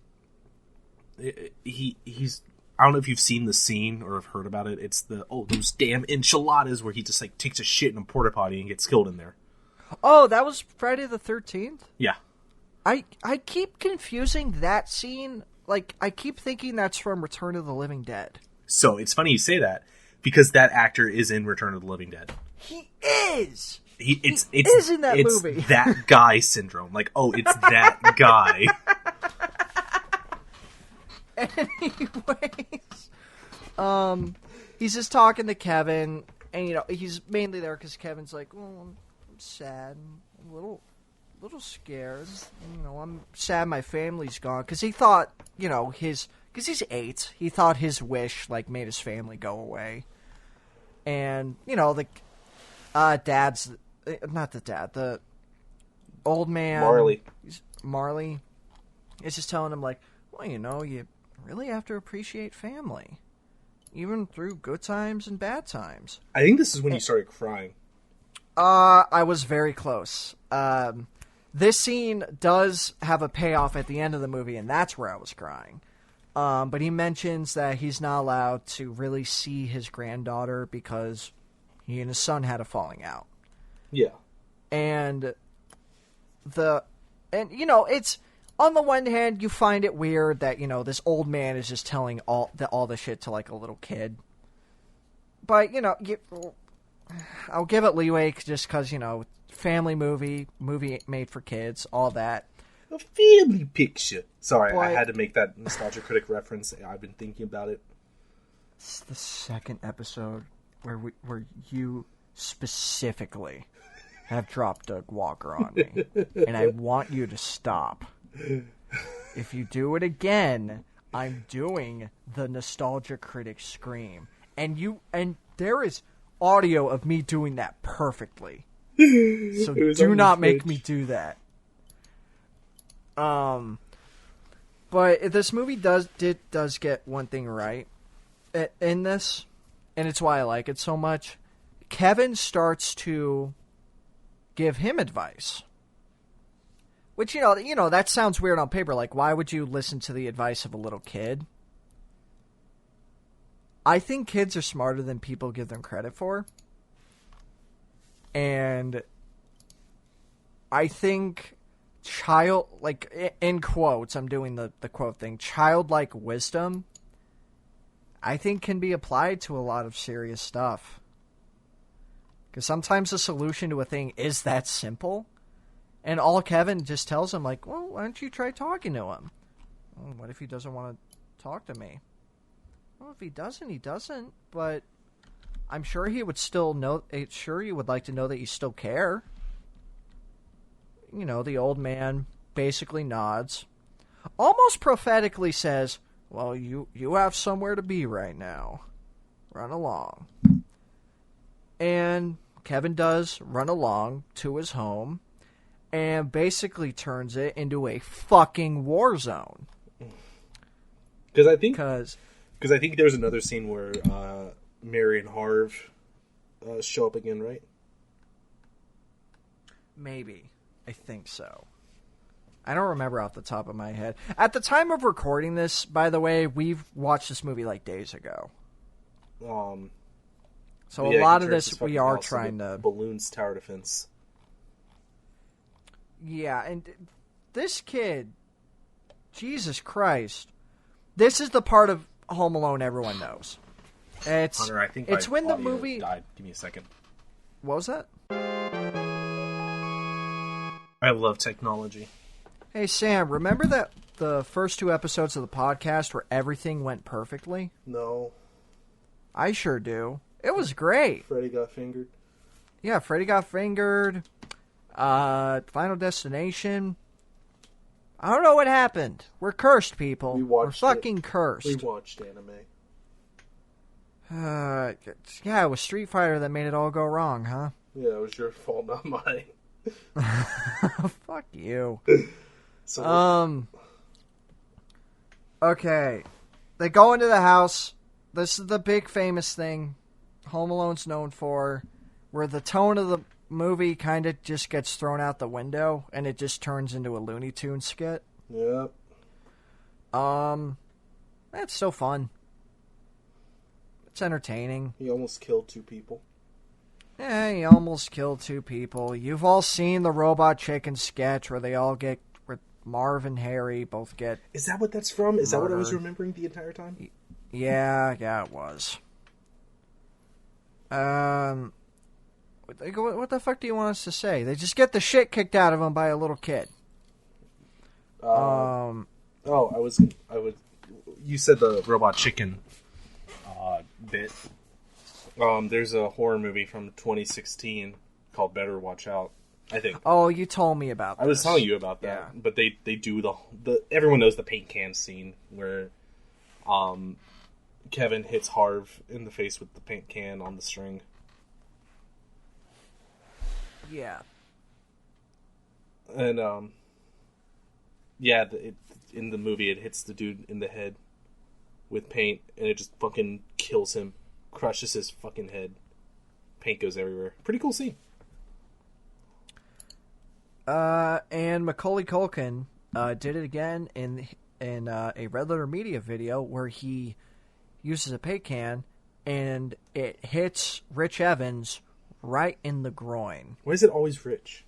he's I don't know if you've seen the scene or have heard about it. It's those damn enchiladas where he just like takes a shit in a porta potty and gets killed in there. Oh, that was Friday the 13th? Yeah. I keep confusing that scene. Like, I keep thinking that's from Return of the Living Dead. So, it's funny you say that, because that actor is in Return of the Living Dead. He is! He is in that movie. It's that guy syndrome. Like, oh, it's that guy. Anyways, he's just talking to Kevin, and, he's mainly there because Kevin's like, I'm sad, I'm a little scared. I'm sad my family's gone. Because he thought, because he's 8, he thought his wish, like, made his family go away. And, the the old man. Marley is just telling him, like, well, you really have to appreciate family. Even through good times and bad times. I think this is when you started crying. I was very close. This scene does have a payoff at the end of the movie, and that's where I was crying. But he mentions that he's not allowed to really see his granddaughter because He and his son had a falling out. Yeah. And it's, on the one hand, you find it weird that, this old man is just telling all the shit to, like, a little kid. But, I'll give it leeway just because, family movie made for kids, all that. A family picture. Sorry, But I had to make that Nostalgia Critic reference. I've been thinking about it. It's the second episode where you specifically have dropped Doug Walker on me. And I want you to stop. If you do it again, I'm doing the Nostalgia Critic scream. And there is audio of me doing that perfectly. So do not make me do that. But this movie does get one thing right in this, and it's why I like it so much. Kevin starts to give him advice, which that sounds weird on paper. Like, why would you listen to the advice of a little kid? I think kids are smarter than people give them credit for, and I think in quotes, I'm doing the quote thing, childlike wisdom, I think can be applied to a lot of serious stuff. Because sometimes the solution to a thing is that simple. And all Kevin just tells him, like, well, why don't you try talking to him? Well, what if he doesn't want to talk to me? Well, if he doesn't, he doesn't. But I'm sure he would still know. Sure, he would like to know that you still care. The old man basically nods, almost prophetically says, well, you have somewhere to be right now. Run along. And Kevin does run along to his home and basically turns it into a fucking war zone. Because I think there's another scene where Mary and Harv show up again, right? Maybe. I think so. I don't remember off the top of my head. At the time of recording this, by the way, we've watched this movie like days ago. So a lot of this we are trying to... Balloons tower defense. Yeah, and this kid, Jesus Christ, this is the part of Home Alone everyone knows. Hunter, I think it's my when the audio movie died. Give me a second. What was that? I love technology. Hey Sam, remember that the first 2 episodes of the podcast where everything went perfectly? No. I sure do. It was great. Freddy got fingered. Yeah, Freddy got fingered. Final Destination. I don't know what happened. We're cursed, people. We're fucking cursed. We watched anime. Yeah, it was Street Fighter that made it all go wrong, huh? Yeah, it was your fault, not mine. Fuck you. So, okay. They go into the house. This is the big famous thing Home Alone's known for, where the tone of the movie kind of just gets thrown out the window and it just turns into a Looney Tunes skit. Yep. That's so fun. It's entertaining. He almost killed 2 people. Yeah, he almost killed 2 people. You've all seen the Robot Chicken sketch where where Marv and Harry both get... Is that what that's from? Is that what I was murdered. remembering the entire time? Yeah, it was. What the fuck do you want us to say? They just get the shit kicked out of them by a little kid. You said the Robot Chicken bit. There's a horror movie from 2016 called Better Watch Out, I think. Oh, you told me about this. I was telling you about that. Yeah. But they do the everyone knows the paint can scene where Kevin hits Harv in the face with the paint can on the string. Yeah. And in the movie it hits the dude in the head with paint and it just fucking kills him, crushes his fucking head. Paint goes everywhere. Pretty cool scene. And Macaulay Culkin did it again in a Red Letter Media video where he uses a paint can and it hits Rich Evans right in the groin. Why is it always Rich?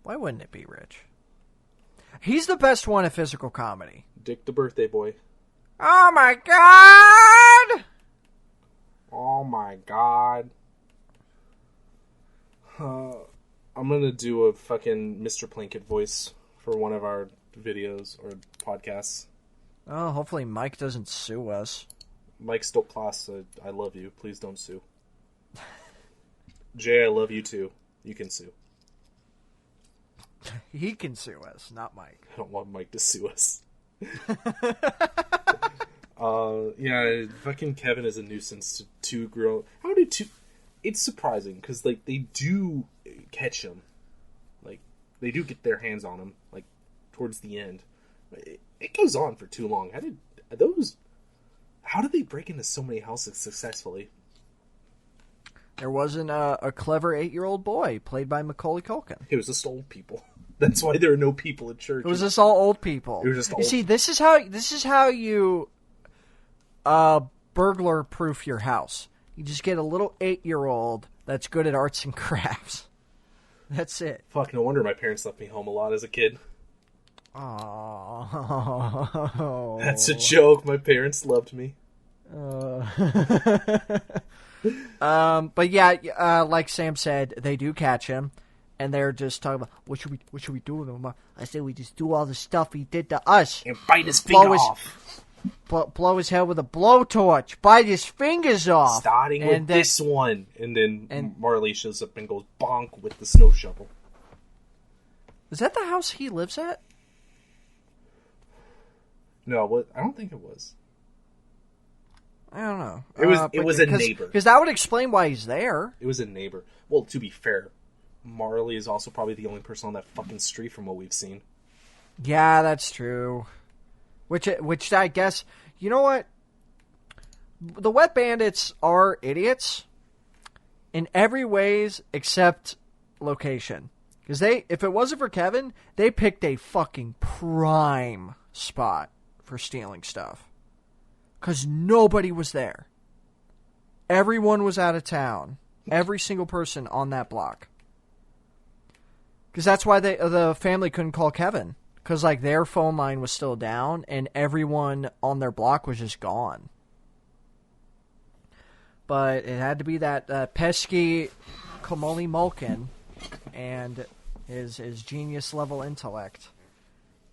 Why wouldn't it be Rich? He's the best one at physical comedy. Dick the birthday boy. Oh my god! Oh my god. I'm gonna do a fucking Mr. Plinkett voice for one of our videos or podcasts. Oh, hopefully Mike doesn't sue us. Mike Stoklas, I love you. Please don't sue. Jay, I love you too. You can sue. He can sue us, not Mike. I don't want Mike to sue us. Yeah, fucking Kevin is a nuisance to two girl. How do two? It's surprising because like they do catch him, like they do get their hands on him, like towards the end. It goes on for too long. How did they break into so many houses successfully? There wasn't a clever 8-year-old boy played by Macaulay Culkin. It was just old people. That's why there are no people at church. It was just all old people. It was just old. You see, this is how you burglar proof your house. You just get a little 8-year-old that's good at arts and crafts. That's it. Fuck, no wonder my parents left me home a lot as a kid. Oh, that's a joke. My parents loved me. But yeah, like Sam said, they do catch him, and they're just talking about what should we do with him? I say we just do all the stuff he did to us and bite his finger off. Blow his head with a blowtorch, bite his fingers off. Starting with this one, and then Marley shows up and goes bonk with the snow shovel. Is that the house he lives at? No, I don't think it was. I don't know. It was a neighbor. Because that would explain why he's there. It was a neighbor. Well, to be fair, Marley is also probably the only person on that fucking street from what we've seen. Yeah, that's true. Which I guess, you know what? The Wet Bandits are idiots in every ways except location. Because if it wasn't for Kevin, they picked a fucking prime spot for stealing stuff. Because nobody was there. Everyone was out of town. Every single person on that block. Because that's why the family couldn't call Kevin. Because like their phone line was still down, and everyone on their block was just gone. But it had to be that pesky Kamali Mulkin and his genius level intellect.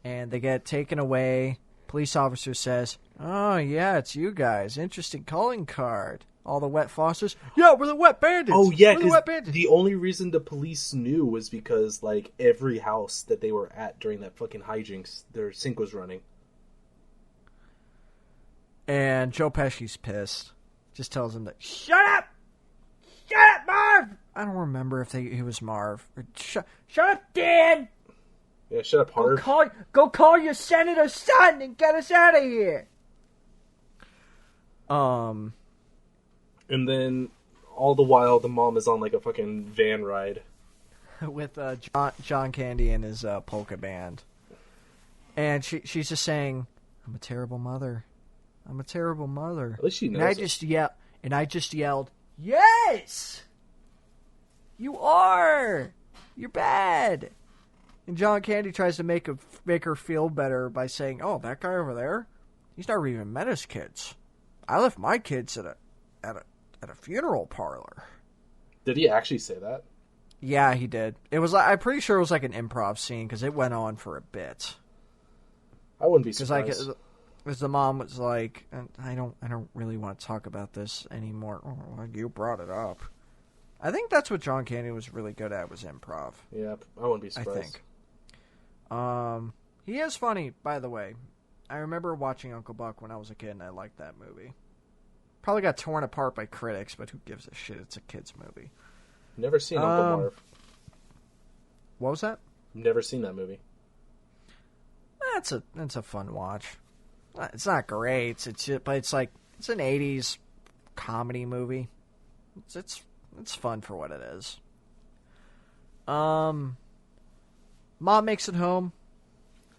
And they get taken away. Police officer says, "Oh yeah, it's you guys. Interesting calling card." All the wet fosters. Yeah, we're the Wet Bandits. Oh yeah, because the only reason the police knew was because like every house that they were at during that fucking hijinks, their sink was running. And Joe Pesci's pissed. Just tells him that, "Shut up, Marv." I don't remember if he was Marv. Or, shut up, Dan. Yeah, shut up, Harv. Go call your senator's son and get us out of here. And then, all the while, the mom is on, like, a fucking van ride. With John Candy and his polka band. And she's just saying, "I'm a terrible mother. I'm a terrible mother." At least she knows And I just yelled, "Yes! You are! You're bad!" And John Candy tries to make her feel better by saying, "Oh, that guy over there? He's never even met his kids. I left my kids at a funeral parlor." Did he actually say that? Yeah, he did. It was. I'm pretty sure it was like an improv scene because it went on for a bit. I wouldn't be surprised. Because the mom was like, "I don't really want to talk about this anymore." "Oh, you brought it up." I think that's what John Candy was really good at, was improv. Yeah, I wouldn't be surprised. I think. He is funny, by the way. I remember watching Uncle Buck when I was a kid, and I liked that movie. Probably got torn apart by critics, but who gives a shit? It's a kid's movie. Never seen Uncle Marv. What was that? Never seen that movie. That's a fun watch. It's not great, but it's like it's an '80s comedy movie. It's fun for what it is. Mom makes it home.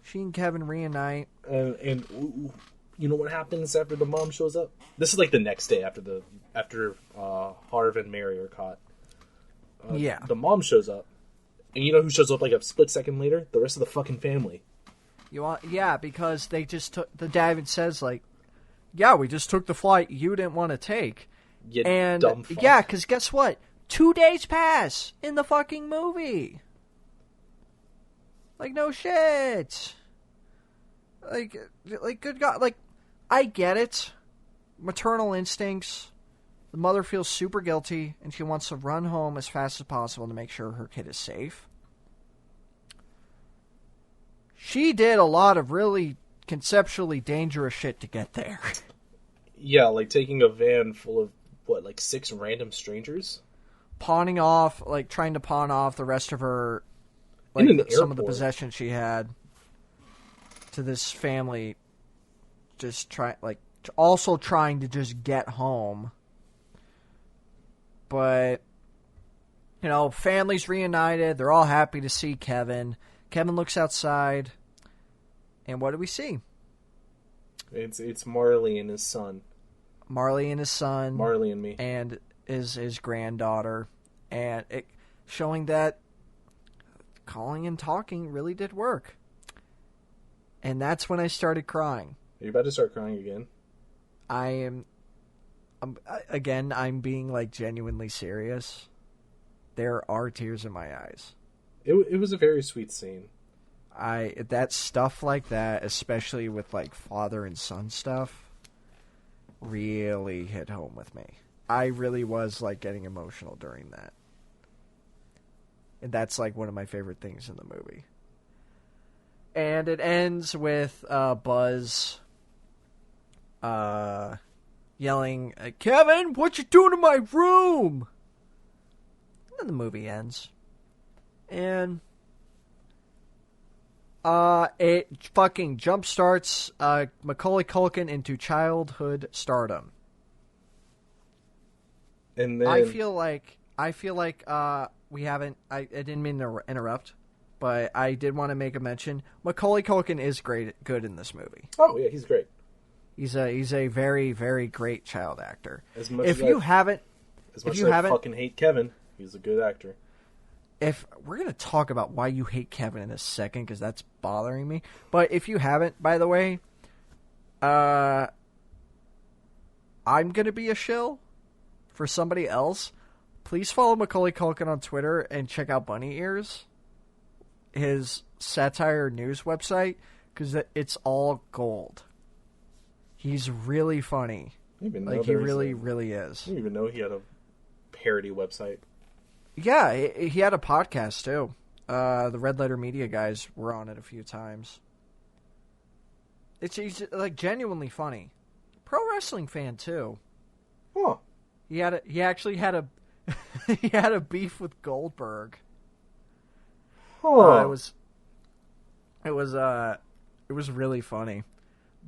She and Kevin reunite. And you know what happens after the mom shows up? This is like the next day after Harv and Mary are caught. Yeah. The mom shows up. And you know who shows up like a split second later? The rest of the fucking family. Because they just took... The dad even says, like, yeah, we just took the flight you didn't want to take. You dumb fuck. Yeah, because guess what? 2 days pass in the fucking movie. Like, no shit. Like, good God. Like, I get it. Maternal instincts. The mother feels super guilty, and she wants to run home as fast as possible to make sure her kid is safe. She did a lot of really conceptually dangerous shit to get there. Yeah, like taking a van full of, like 6 random strangers? Trying to pawn off the rest of her, some of the possessions she had to this family. Also trying to just get home. But, family's reunited. They're all happy to see Kevin. Kevin looks outside. And what do we see? It's Marley and his son. Marley and his son. Marley and me. And his granddaughter. And showing that calling and talking really did work. And that's when I started crying. Are you about to start crying again? I'm being genuinely serious. There are tears in my eyes. It was a very sweet scene. That stuff like that, especially with father and son stuff, really hit home with me. I really was getting emotional during that. And that's one of my favorite things in the movie. And it ends with Buzz yelling, Kevin, what you doing in my room? And then the movie ends. And it fucking jumpstarts Macaulay Culkin into childhood stardom. And then I feel like we haven't. I didn't mean to interrupt, but I did want to make a mention. Macaulay Culkin is good in this movie. Oh yeah, he's great. He's a very, very great child actor. As much as I fucking hate Kevin, he's a good actor. If we're gonna talk about why you hate Kevin in a second, because that's bothering me. But if you haven't, by the way, I'm gonna be a shill for somebody else. Please follow Macaulay Culkin on Twitter and check out Bunny Ears, his satire news website, because it's all gold. He's really funny. He really, really is. I didn't even know he had a parody website. Yeah, he had a podcast, too. The Red Letter Media guys were on it a few times. He's genuinely funny. Pro wrestling fan, too. Huh. He actually had a he had a beef with Goldberg. Huh. It was really funny.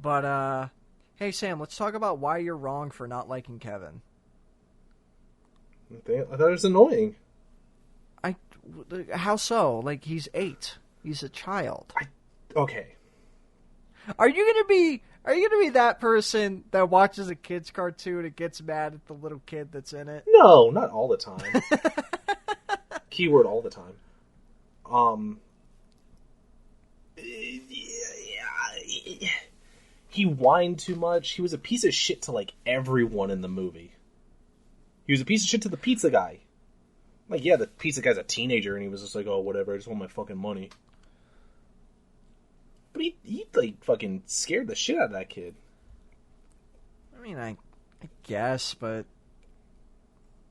But hey Sam, let's talk about why you're wrong for not liking Kevin. I thought it was annoying. How so? He's 8. He's a child. Okay. Are you gonna be that person that watches a kid's cartoon and gets mad at the little kid that's in it? No, not all the time. Keyword all the time. He whined too much. He was a piece of shit to everyone in the movie. He was a piece of shit to the pizza guy. Yeah, the pizza guy's a teenager, and he was just oh, whatever, I just want my fucking money. But he fucking scared the shit out of that kid. I mean, I guess, but...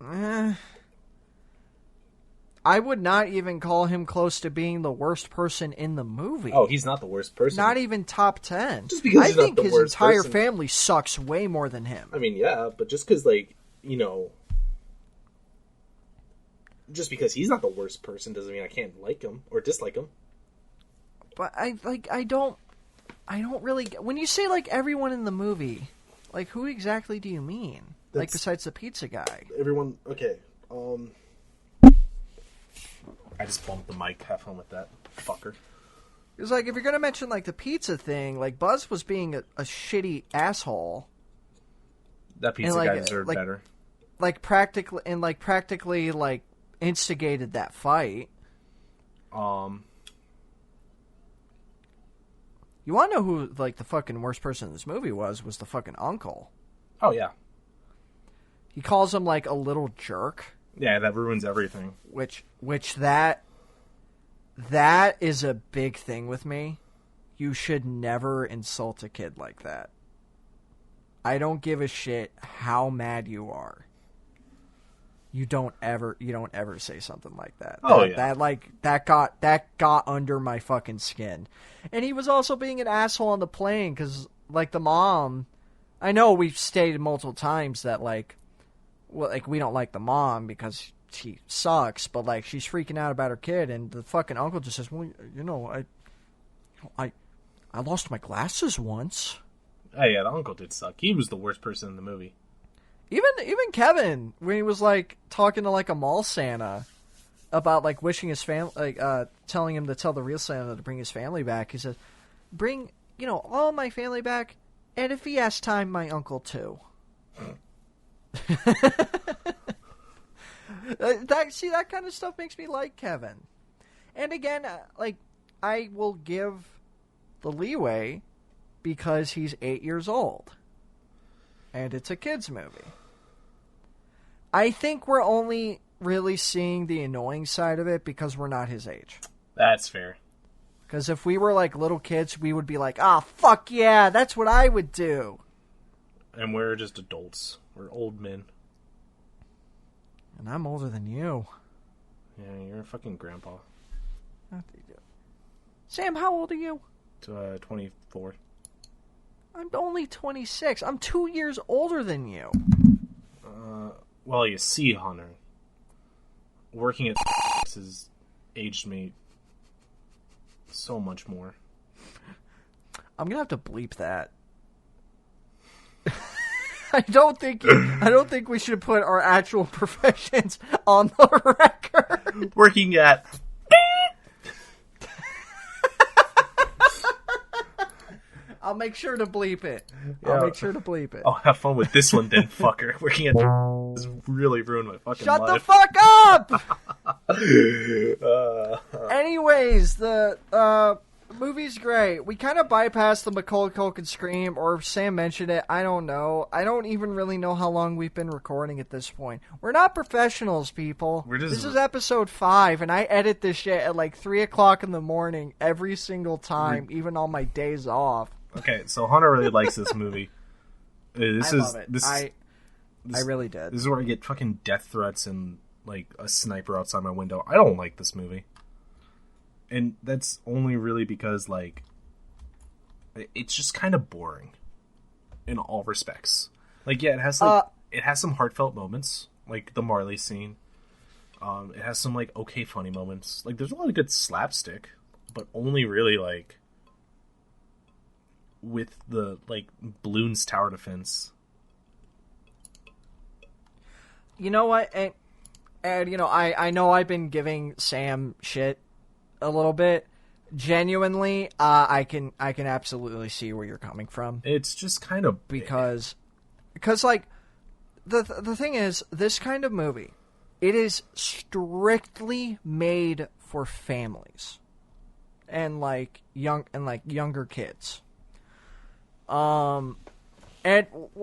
I would not even call him close to being the worst person in the movie. Oh, he's not the worst person. Not even top 10. Just because he's I think not the his worst entire person. family sucks way more than him. I mean, yeah, but just because, just because he's not the worst person doesn't mean I can't like him or dislike him. But I don't really... When you say, everyone in the movie, who exactly do you mean? Besides the pizza guy? Everyone... Okay, I just bumped the mic. Have fun with that, fucker. Because, like, if you're going to mention, like, the pizza thing, like, Buzz was being a shitty asshole. That pizza guy deserved better. Practically, instigated that fight. You want to know who, like, the fucking worst person in this movie was the fucking uncle. Oh, yeah. He calls him, like, a little jerk. Yeah, that ruins everything. Which that is a big thing with me. You should never insult a kid like that. I don't give a shit how mad you are. You don't ever say something like that. That got under my fucking skin. And he was also being an asshole on the plane because, like, the mom, I know we've stated multiple times that, like, we don't like the mom because she sucks, but, like, she's freaking out about her kid, and the fucking uncle just says, well, you know, I lost my glasses once. Oh, yeah, the uncle did suck. He was the worst person in the movie. Even Kevin, when he was, like, talking to, like, a mall Santa about, like, wishing his family, like, telling him to tell the real Santa to bring his family back, he said, bring, you know, all my family back, and if he has time, my uncle too. That kind of stuff makes me like Kevin. And again, like, I will give the leeway because he's 8 years old. And it's a kid's movie. I think we're only really seeing the annoying side of it because we're not his age. That's fair. Because if we were, like, little kids, we would be like, ah, fuck yeah, that's what I would do. And we're just adults. We're old men. And I'm older than you. Yeah, you're a fucking grandpa. Sam, how old are you? 24. I'm only 26. I'm 2 years older than you. Well, you see, Hunter, working at has aged me so much more. I'm gonna have to bleep that. I don't think we should put our actual professions on the record. Working at I'll make sure to bleep it. I'll have fun with this one then, fucker. Working at has really ruined my fucking Shut life. the fuck up! Anyways, the movie's great. We kind of bypassed the Macaulay Culkin scream, or Sam mentioned it. I don't know. I don't even really know how long we've been recording at this point. We're not professionals, people. This is episode 5, and I edit this shit at like 3 o'clock in the morning every single time, even on my days off. Okay, so Hunter really likes this movie. I love it. I really did. This is where I get fucking death threats and, like, a sniper outside my window. I don't like this movie. And that's only really because, like, it's just kind of boring in all respects. Like, yeah, it has some heartfelt moments, like the Marley scene. It has some, like, okay funny moments. Like, there's a lot of good slapstick, but only really, like, with the, like, Bloons tower defense. You know what? And you know, I know I've been giving Sam shit a little bit. Genuinely, I can absolutely see where you're coming from. It's just kind of because like the thing is, this kind of movie, it is strictly made for families and younger kids. And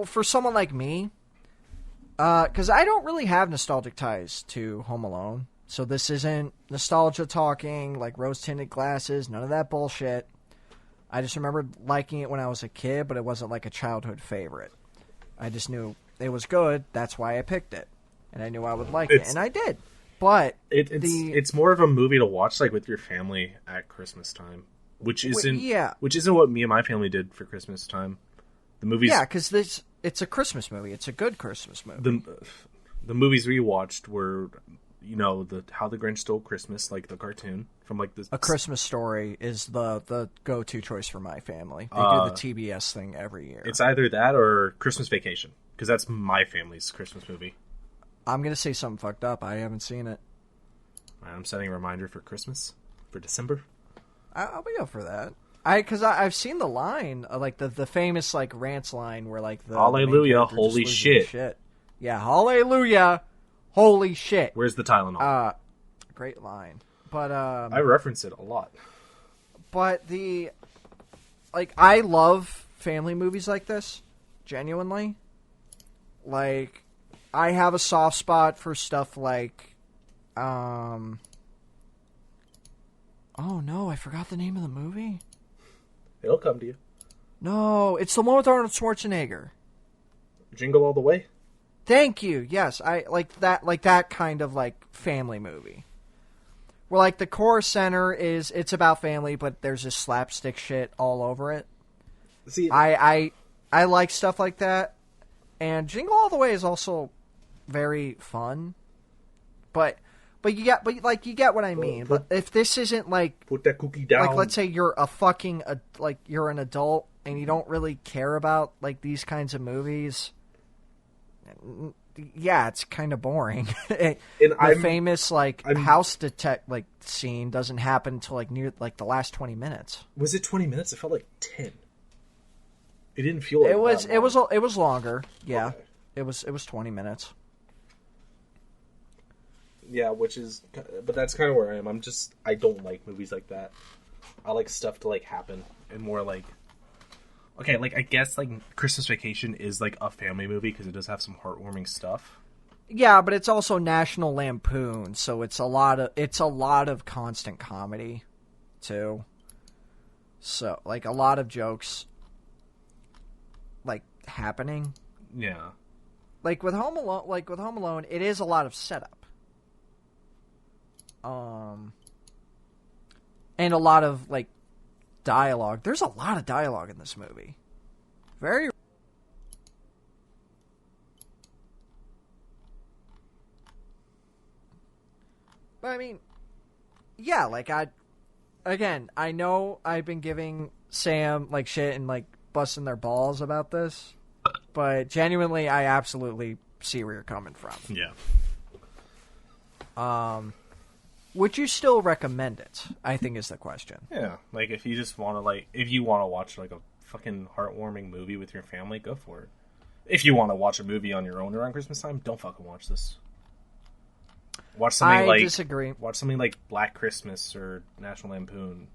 for someone like me, because I don't really have nostalgic ties to Home Alone. So this isn't nostalgia talking, like rose-tinted glasses, none of that bullshit. I just remember liking it when I was a kid, but it wasn't like a childhood favorite. I just knew it was good, that's why I picked it. And I knew I would like it, and I did. But it's more of a movie to watch, like, with your family at Christmas time, which isn't what me and my family did for Christmas time. The movies, because it's a Christmas movie. It's a good Christmas movie. The movies we watched were, you know, the How the Grinch Stole Christmas, like the cartoon from like the A Christmas Story is the go-to choice for my family. They do the TBS thing every year. It's either that or Christmas Vacation, because that's my family's Christmas movie. I'm gonna say something fucked up. I haven't seen it. I'm setting a reminder for Christmas, for December. I'll be up for that. Because I've seen the line, like the famous like rants line where like the Hallelujah, main character holy just loses shit. Yeah, hallelujah, holy shit. Where's the Tylenol? Great line. But I reference it a lot. But I love family movies like this, genuinely. Like, I have a soft spot for stuff like, oh no, I forgot the name of the movie. It'll come to you. No, it's the one with Arnold Schwarzenegger. Jingle All the Way? Thank you. Yes, I like that kind of like family movie. Where like the core center it's about family, but there's just slapstick shit all over it. See, I like stuff like that. And Jingle All the Way is also very fun. But you get what I mean. But if this isn't like put that cookie down. Like let's say you're you're an adult and you don't really care about like these kinds of movies. Yeah, it's kind of boring. The famous house detect scene doesn't happen until near the last 20 minutes. Was it 20 minutes? It felt like 10. It didn't feel like it was longer. Yeah. Okay. It was 20 minutes. Yeah, but that's kind of where I am. I don't like movies like that. I like stuff to happen and more okay, I guess Christmas Vacation is a family movie because it does have some heartwarming stuff. Yeah, but it's also National Lampoon, so it's a lot of constant comedy too. So a lot of jokes happening. Yeah. With Home Alone, it is a lot of setup. And a lot of dialogue. There's a lot of dialogue in this movie. Very. But I mean, yeah, I know I've been giving Sam shit and busting their balls about this, but genuinely, I absolutely see where you're coming from. Yeah. Would you still recommend it? I think is the question. Yeah, if you just want to if you want to watch a fucking heartwarming movie with your family, go for it. If you want to watch a movie on your own around Christmas time, don't fucking watch this. Watch something I disagree. Watch something like Black Christmas or National Lampoon.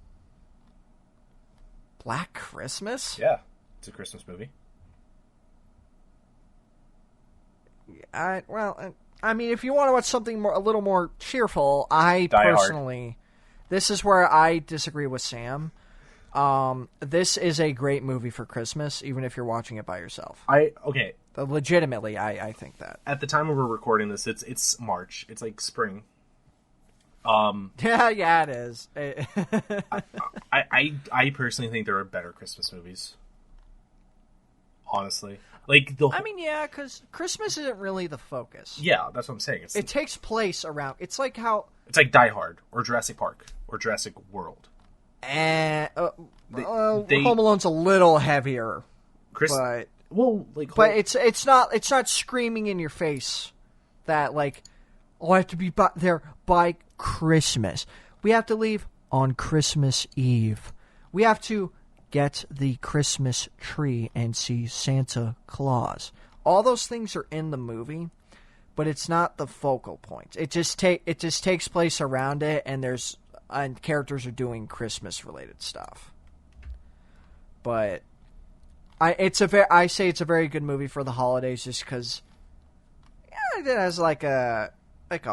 Black Christmas? Yeah, it's a Christmas movie. I mean, if you want to watch something a little more cheerful, Die Hard. This is where I disagree with Sam. This is a great movie for Christmas, even if you're watching it by yourself. Okay. Legitimately, I think that. At the time we're recording this, it's March. It's spring. Yeah, it is. I personally think there are better Christmas movies. Honestly. Yeah, because Christmas isn't really the focus. Yeah, that's what I'm saying. It takes place around... It's like how... It's like Die Hard, or Jurassic Park, or Jurassic World. Home Alone's a little heavier. But it's not screaming in your face that, I have to be there by Christmas. We have to leave on Christmas Eve. We have to get the Christmas tree and see Santa Claus. All those things are in the movie, but it's not the focal point. It just takes place around it, and characters are doing Christmas related stuff. But I say it's a very good movie for the holidays, just because it has a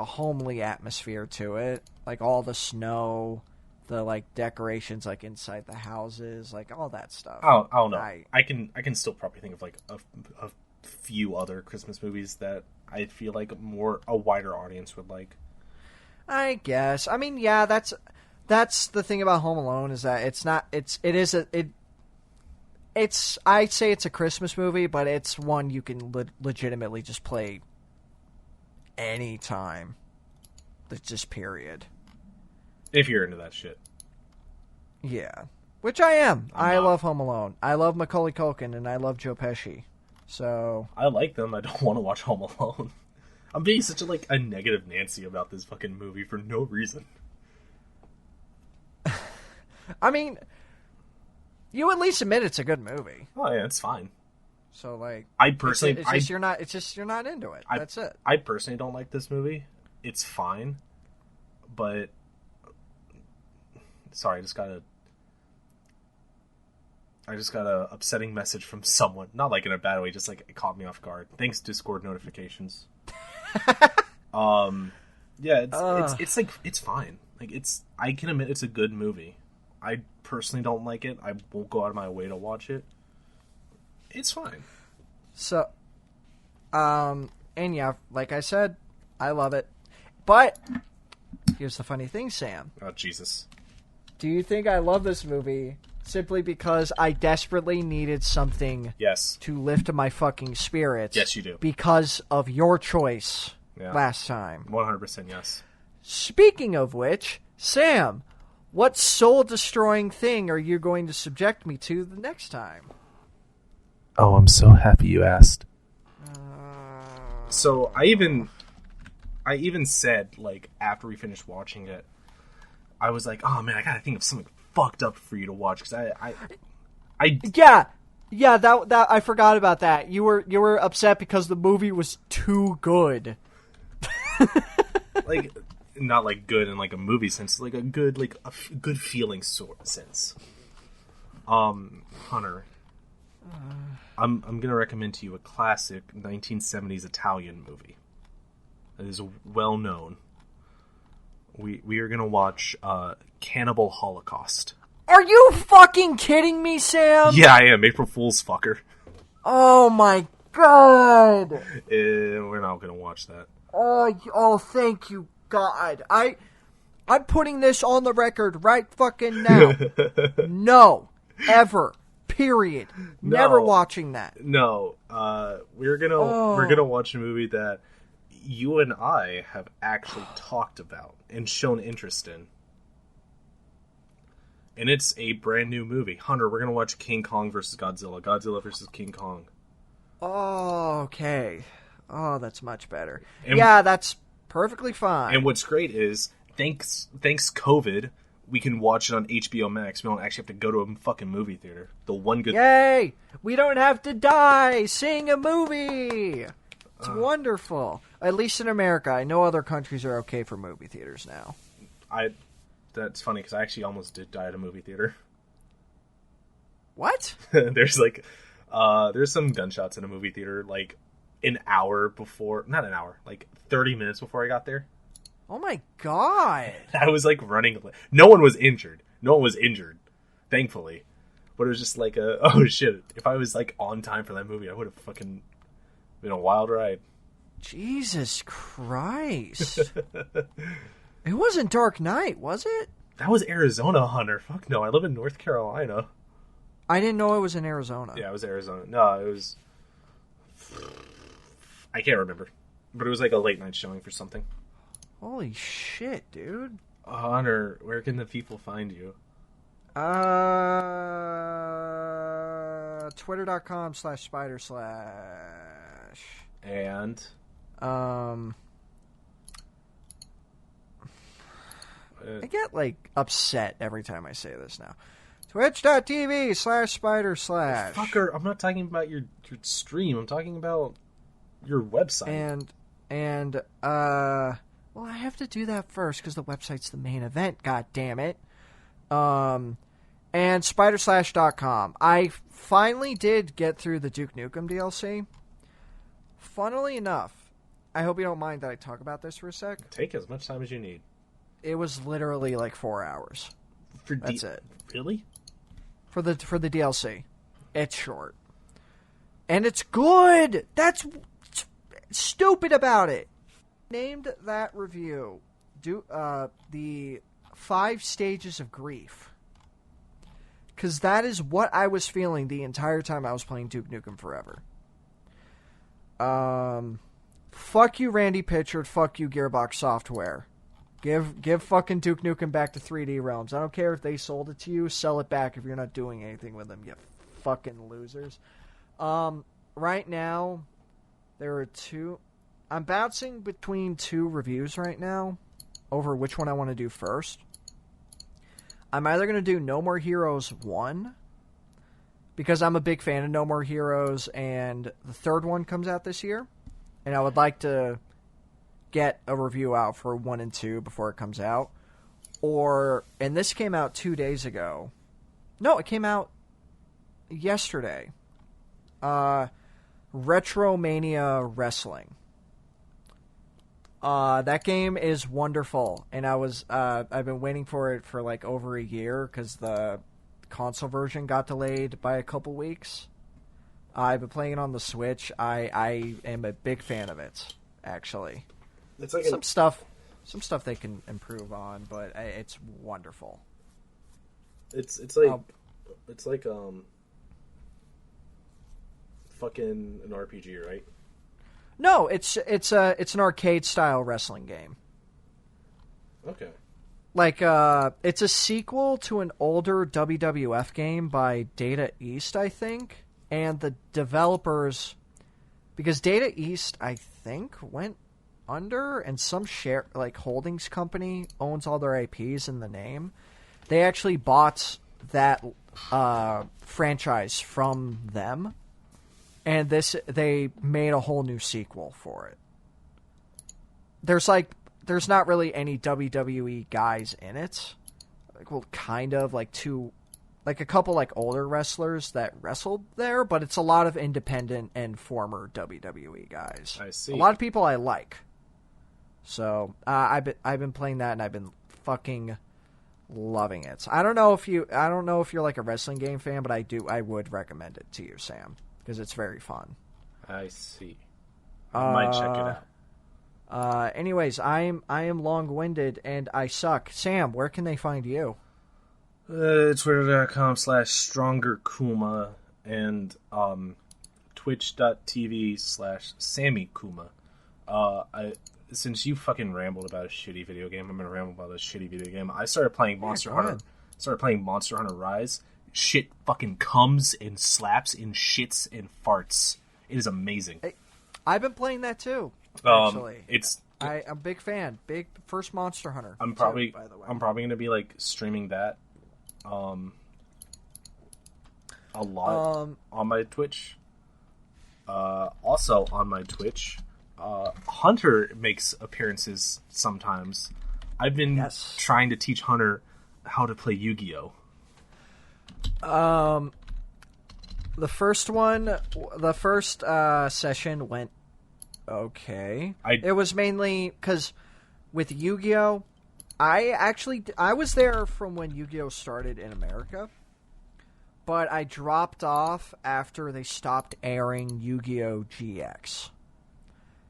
homely atmosphere to it, all the snow. The decorations inside the houses, all that stuff. I don't know. I can still probably think of a few other Christmas movies that I feel a wider audience would like. I guess. I mean, yeah, that's the thing about Home Alone is that I'd say it's a Christmas movie, but it's one you can legitimately just play anytime. That's just period. If you're into that shit. Yeah. Which I am. I love Home Alone. I love Macaulay Culkin, and I love Joe Pesci. So... I like them. I don't want to watch Home Alone. I'm being such a negative Nancy about this fucking movie for no reason. I mean, you at least admit it's a good movie. Oh yeah, it's fine. So like, I personally, it's just you're not. It's just you're not into it. That's it. I personally don't like this movie. It's fine, but sorry, I just got a upsetting message from someone. Not like in a bad way, just like it caught me off guard. Thanks, Discord notifications. Yeah, it's like it's fine. Like I can admit it's a good movie. I personally don't like it. I won't go out of my way to watch it. It's fine. So, and yeah, like I said, I love it. But here's the funny thing, Sam. Oh Jesus! Do you think I love this movie simply because I desperately needed something to lift my fucking spirits? Yes, you do. Because of your choice last time. 100% yes. Speaking of which, Sam, what soul-destroying thing are you going to subject me to the next time? Oh, I'm so happy you asked. So I even said, like, after we finished watching it, I was like, oh man, I gotta think of something fucked up for you to watch, because yeah, that I forgot about that. You were upset because the movie was too good. Like, not like good in like a movie sense, like a good good feeling sort of sense. Hunter, I'm gonna recommend to you a classic 1970s Italian movie that is well known. We are gonna watch Cannibal Holocaust. Are you fucking kidding me, Sam? Yeah, I am. April Fool's fucker. Oh my god. We're not gonna watch that. Oh, thank you, God. I'm putting this on the record right fucking now. No, ever, period. No. Never watching that. No, we're gonna watch a movie that you and I have actually talked about and shown interest in. And it's a brand new movie. Hunter, we're gonna watch King Kong versus Godzilla. Godzilla versus King Kong. Oh, okay. Oh, that's much better. Yeah, that's perfectly fine. And what's great is, thanks COVID, we can watch it on HBO Max. We don't actually have to go to a fucking movie theater. The one good... Yay! We don't have to die seeing a movie! It's wonderful. At least in America. I know other countries are okay for movie theaters now. That's funny, because I actually almost did die at a movie theater. What? There's some gunshots in a movie theater, like, an hour before... Not an hour, like 30 minutes before I got there. Oh my god. I was, like, running... No one was injured, thankfully. But it was just like oh shit, if I was, like, on time for that movie, I would have fucking been a wild ride. Jesus Christ. It wasn't Dark Knight, was it? That was Arizona, Hunter. Fuck no, I live in North Carolina. I didn't know it was in Arizona. Yeah, it was Arizona. No, it was... I can't remember. But it was like a late night showing for something. Holy shit, dude. Hunter, where can the people find you? Twitter.com/spider/. And? I get, like, upset every time I say this now. Twitch.tv/spider/. Fucker, I'm not talking about your stream. I'm talking about your website. Well, I have to do that first because the website's the main event, god damn it. And spiderslash.com. I finally did get through the Duke Nukem DLC. Funnily enough, I hope you don't mind that I talk about this for a sec. Take as much time as you need. It was literally like 4 hours. That's it. Really? For the DLC. It's short. And it's good! That's stupid about it. Named that review the 5 stages of grief. Because that is what I was feeling the entire time I was playing Duke Nukem Forever. Fuck you, Randy Pitchford. Fuck you, Gearbox Software. Give fucking Duke Nukem back to 3D Realms. I don't care if they sold it to you. Sell it back if you're not doing anything with them, you fucking losers. Right now, there are 2... I'm bouncing between 2 reviews right now over which one I want to do first. I'm either going to do No More Heroes 1, because I'm a big fan of No More Heroes, and the third one comes out this year, and I would like to get a review out for 1 and 2 before it comes out. And this came out 2 days ago. No, it came out yesterday. Retromania Wrestling. That game is wonderful, and I've been waiting for it for like over a year because the console version got delayed by a couple weeks. I've been playing it on the Switch. I am a big fan of it, actually. It's like some stuff they can improve on, but it's wonderful. It's like fucking an RPG, right? No, it's an arcade style wrestling game. Okay. Like it's a sequel to an older WWF game by Data East, I think, and the developers, because Data East I think went under, and some holdings company owns all their IPs in the name. They actually bought that franchise from them, and they made a whole new sequel for it. There's not really any WWE guys in it. Kind of a couple older wrestlers that wrestled there, but it's a lot of independent and former WWE guys. I see. A lot of people I like. So I've been playing that, and I've been fucking loving it. I don't know if you're like a wrestling game fan, but I would recommend it to you, Sam, because it's very fun. I see. I might check it out. Anyways, I am long-winded and I suck. Sam, where can they find you? Twitter.com/StrongerKuma and Twitch.tv/SammyKuma. Since you fucking rambled about a shitty video game, I'm gonna ramble about a shitty video game. I started playing Monster Hunter. Started playing Monster Hunter Rise. Shit fucking comes and slaps and shits and farts. It is amazing. I've been playing that too. Actually, I'm a big fan. Big first Monster Hunter. I'm probably gonna be streaming that, a lot on my Twitch. Also on my Twitch, Hunter makes appearances sometimes. I've been trying to teach Hunter how to play Yu-Gi-Oh. The first session went okay. It was mainly because with Yu-Gi-Oh, I was there from when Yu-Gi-Oh started in America, but I dropped off after they stopped airing Yu-Gi-Oh GX,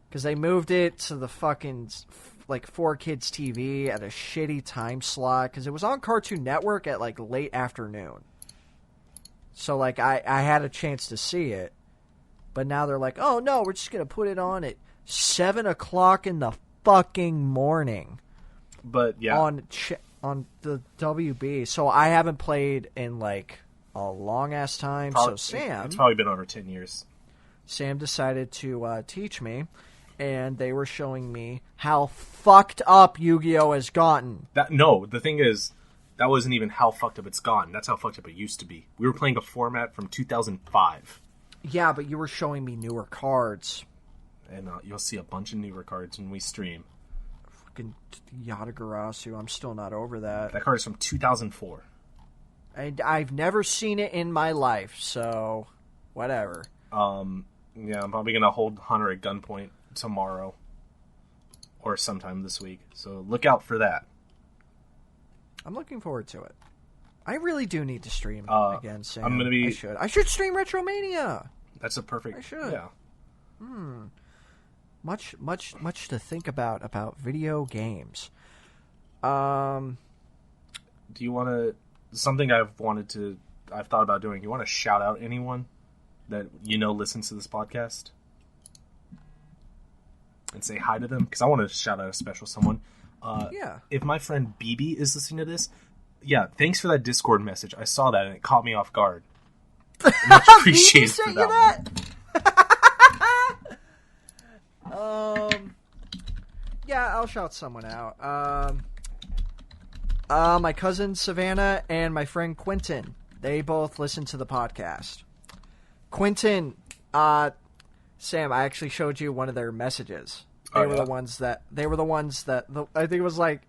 because they moved it to the fucking 4Kids TV at a shitty time slot, because it was on Cartoon Network at late afternoon. So I had a chance to see it. But now they're like, oh no, we're just going to put it on at 7 o'clock in the fucking morning. But yeah. On the WB. So I haven't played in a long ass time. So Sam. It's probably been over 10 years. Sam decided to teach me. And they were showing me how fucked up Yu-Gi-Oh has gotten. The thing is, that wasn't even how fucked up it's gotten. That's how fucked up it used to be. We were playing a format from 2005. Yeah, but you were showing me newer cards. And you'll see a bunch of newer cards when we stream. Fucking Yatagarasu, I'm still not over that. That card is from 2004. And I've never seen it in my life, so whatever. Yeah, I'm probably going to hold Hunter at gunpoint tomorrow. Or sometime this week. So look out for that. I'm looking forward to it. I really do need to stream again, Sam. I should stream Retromania. That's a perfect. I should. Yeah. Much to think about video games. Do you want to? Something I've thought about doing. You want to shout out anyone that listens to this podcast and say hi to them? Because I want to shout out a special someone. Yeah. If my friend BB is listening to this. Yeah, thanks for that Discord message. I saw that and it caught me off guard. Much appreciated for that one. Yeah, I'll shout someone out. My cousin Savannah and my friend Quentin. They both listen to the podcast. Quentin, Sam, I actually showed you one of their messages. They were the ones that I think it was like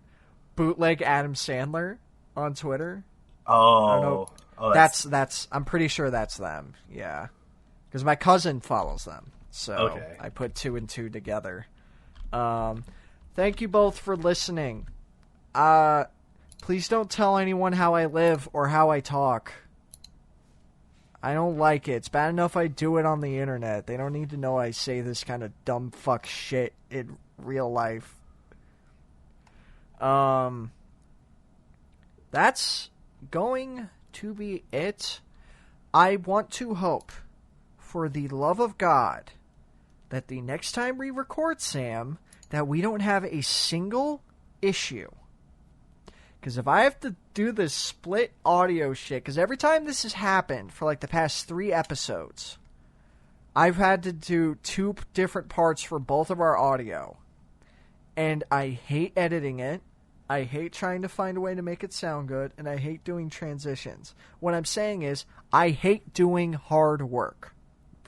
bootleg Adam Sandler on Twitter. Oh, I don't know. That's I'm pretty sure that's them. Yeah, because my cousin follows them, so I put 2 and 2 together. Thank you both for listening. Please don't tell anyone how I live or how I talk. I don't like it. It's bad enough I do it on the internet. They don't need to know I say this kind of dumb fuck shit in real life. That's going to be it. I want to hope, for the love of God, that the next time we record, Sam, that we don't have a single issue. Because if I have to do this split audio shit, because every time this has happened for like the past 3 episodes, I've had to do 2 different parts for both of our audio. And I hate editing it. I hate trying to find a way to make it sound good. And I hate doing transitions. What I'm saying is, I hate doing hard work.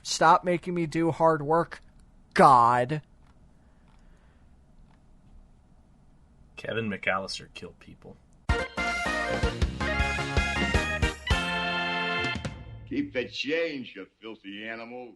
Stop making me do hard work, God. Kevin McAllister killed people. Keep the change, you filthy animal.